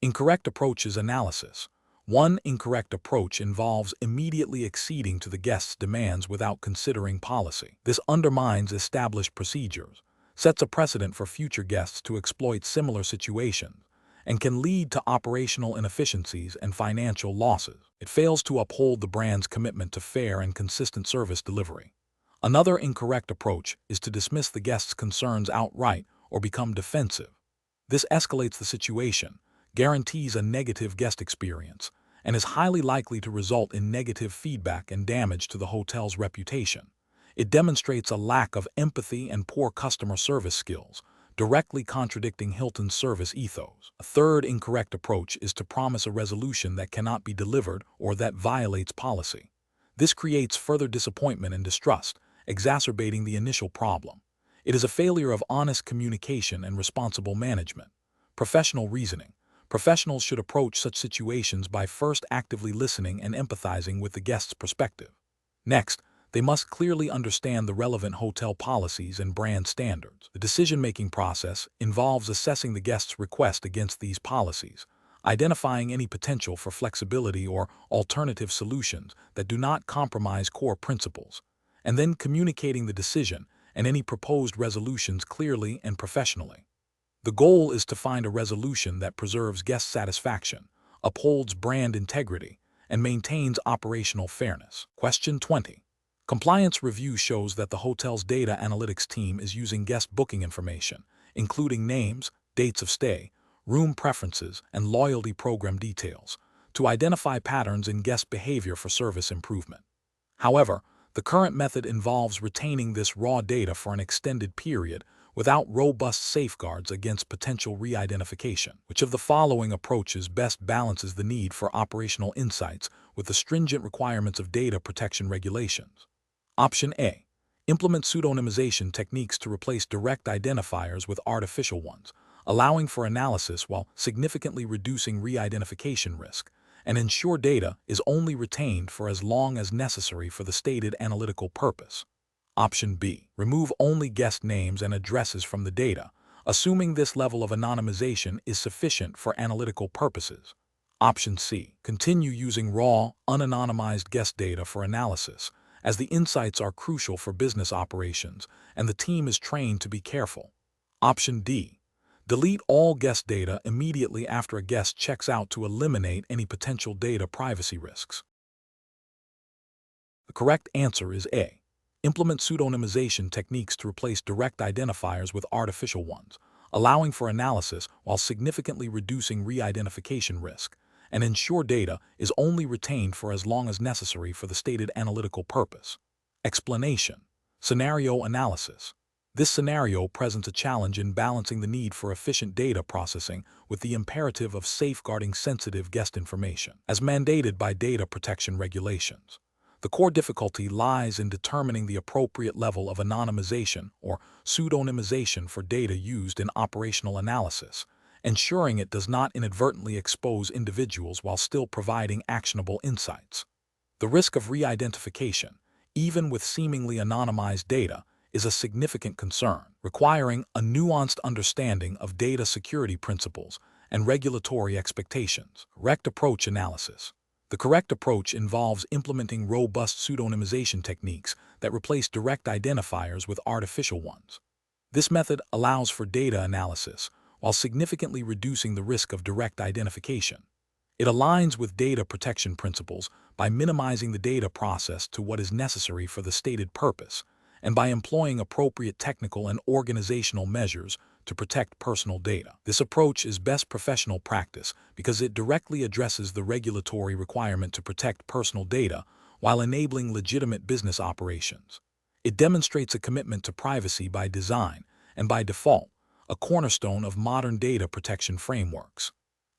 Incorrect approaches analysis. One incorrect approach involves immediately acceding to the guest's demands without considering policy. This undermines established procedures, sets a precedent for future guests to exploit similar situations, and can lead to operational inefficiencies and financial losses. It fails to uphold the brand's commitment to fair and consistent service delivery. Another incorrect approach is to dismiss the guest's concerns outright or become defensive. This escalates the situation, guarantees a negative guest experience, and is highly likely to result in negative feedback and damage to the hotel's reputation. It demonstrates a lack of empathy and poor customer service skills, directly contradicting Hilton's service ethos. A third incorrect approach is to promise a resolution that cannot be delivered or that violates policy. This creates further disappointment and distrust, exacerbating the initial problem. It is a failure of honest communication and responsible management. Professional reasoning. Professionals should approach such situations by first actively listening and empathizing with the guest's perspective. Next, they must clearly understand the relevant hotel policies and brand standards. The decision-making process involves assessing the guest's request against these policies, identifying any potential for flexibility or alternative solutions that do not compromise core principles, and then communicating the decision and any proposed resolutions clearly and professionally. The goal is to find a resolution that preserves guest satisfaction, upholds brand integrity, and maintains operational fairness. Question 20. Compliance review shows that the hotel's data analytics team is using guest booking information, including names, dates of stay, room preferences, and loyalty program details, to identify patterns in guest behavior for service improvement. However, the current method involves retaining this raw data for an extended period without robust safeguards against potential re-identification. Which of the following approaches best balances the need for operational insights with the stringent requirements of data protection regulations? Option A. Implement pseudonymization techniques to replace direct identifiers with artificial ones, allowing for analysis while significantly reducing re-identification risk, and ensure data is only retained for as long as necessary for the stated analytical purpose. Option B. Remove only guest names and addresses from the data, assuming this level of anonymization is sufficient for analytical purposes. Option C. Continue using raw, unanonymized guest data for analysis, as the insights are crucial for business operations and the team is trained to be careful. Option D. Delete all guest data immediately after a guest checks out to eliminate any potential data privacy risks. The correct answer is A. Implement pseudonymization techniques to replace direct identifiers with artificial ones, allowing for analysis while significantly reducing re-identification risk, and ensure data is only retained for as long as necessary for the stated analytical purpose. Explanation. Scenario analysis. This scenario presents a challenge in balancing the need for efficient data processing with the imperative of safeguarding sensitive guest information, as mandated by data protection regulations. The core difficulty lies in determining the appropriate level of anonymization or pseudonymization for data used in operational analysis, ensuring it does not inadvertently expose individuals while still providing actionable insights. The risk of re-identification, even with seemingly anonymized data, is a significant concern, requiring a nuanced understanding of data security principles and regulatory expectations. Correct approach analysis. The correct approach involves implementing robust pseudonymization techniques that replace direct identifiers with artificial ones. This method allows for data analysis while significantly reducing the risk of direct identification. It aligns with data protection principles by minimizing the data processed to what is necessary for the stated purpose, and by employing appropriate technical and organizational measures to protect personal data. This approach is best professional practice because it directly addresses the regulatory requirement to protect personal data while enabling legitimate business operations. It demonstrates a commitment to privacy by design and by default, a cornerstone of modern data protection frameworks.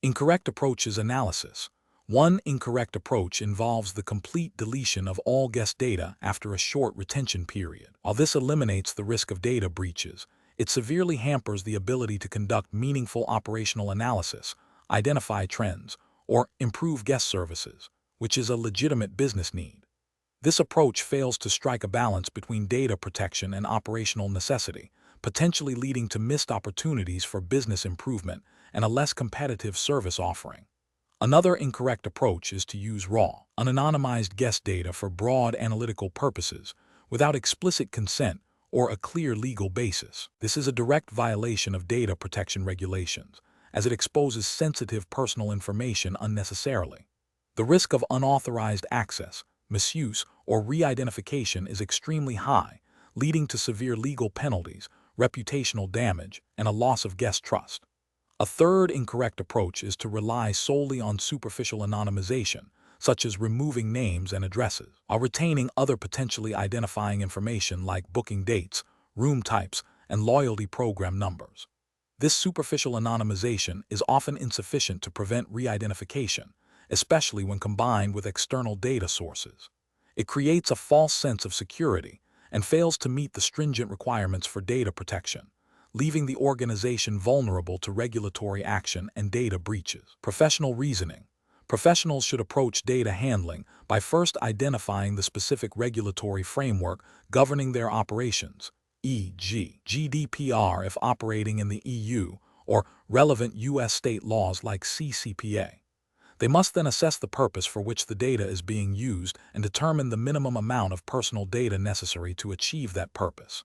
Incorrect approach is analysis. One incorrect approach involves the complete deletion of all guest data after a short retention period. While this eliminates the risk of data breaches, it severely hampers the ability to conduct meaningful operational analysis, identify trends, or improve guest services, which is a legitimate business need. This approach fails to strike a balance between data protection and operational necessity, potentially leading to missed opportunities for business improvement and a less competitive service offering. Another incorrect approach is to use raw, unanonymized guest data for broad analytical purposes without explicit consent or a clear legal basis. This is a direct violation of data protection regulations, as it exposes sensitive personal information unnecessarily. The risk of unauthorized access, misuse, or re-identification is extremely high, leading to severe legal penalties, reputational damage, and a loss of guest trust. A third incorrect approach is to rely solely on superficial anonymization, such as removing names and addresses, while retaining other potentially identifying information like booking dates, room types, and loyalty program numbers. This superficial anonymization is often insufficient to prevent re-identification, especially when combined with external data sources. It creates a false sense of security and fails to meet the stringent requirements for data protection, leaving the organization vulnerable to regulatory action and data breaches. Professional reasoning. Professionals should approach data handling by first identifying the specific regulatory framework governing their operations, e.g., GDPR if operating in the EU, or relevant U.S. state laws like CCPA. They must then assess the purpose for which the data is being used and determine the minimum amount of personal data necessary to achieve that purpose.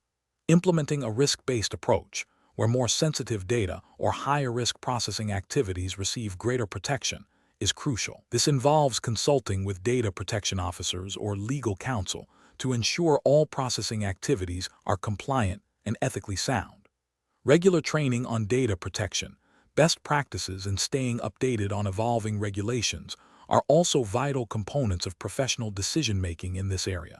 Implementing a risk-based approach, where more sensitive data or higher-risk processing activities receive greater protection, is crucial. This involves consulting with data protection officers or legal counsel to ensure all processing activities are compliant and ethically sound. Regular training on data protection, best practices, and staying updated on evolving regulations are also vital components of professional decision-making in this area.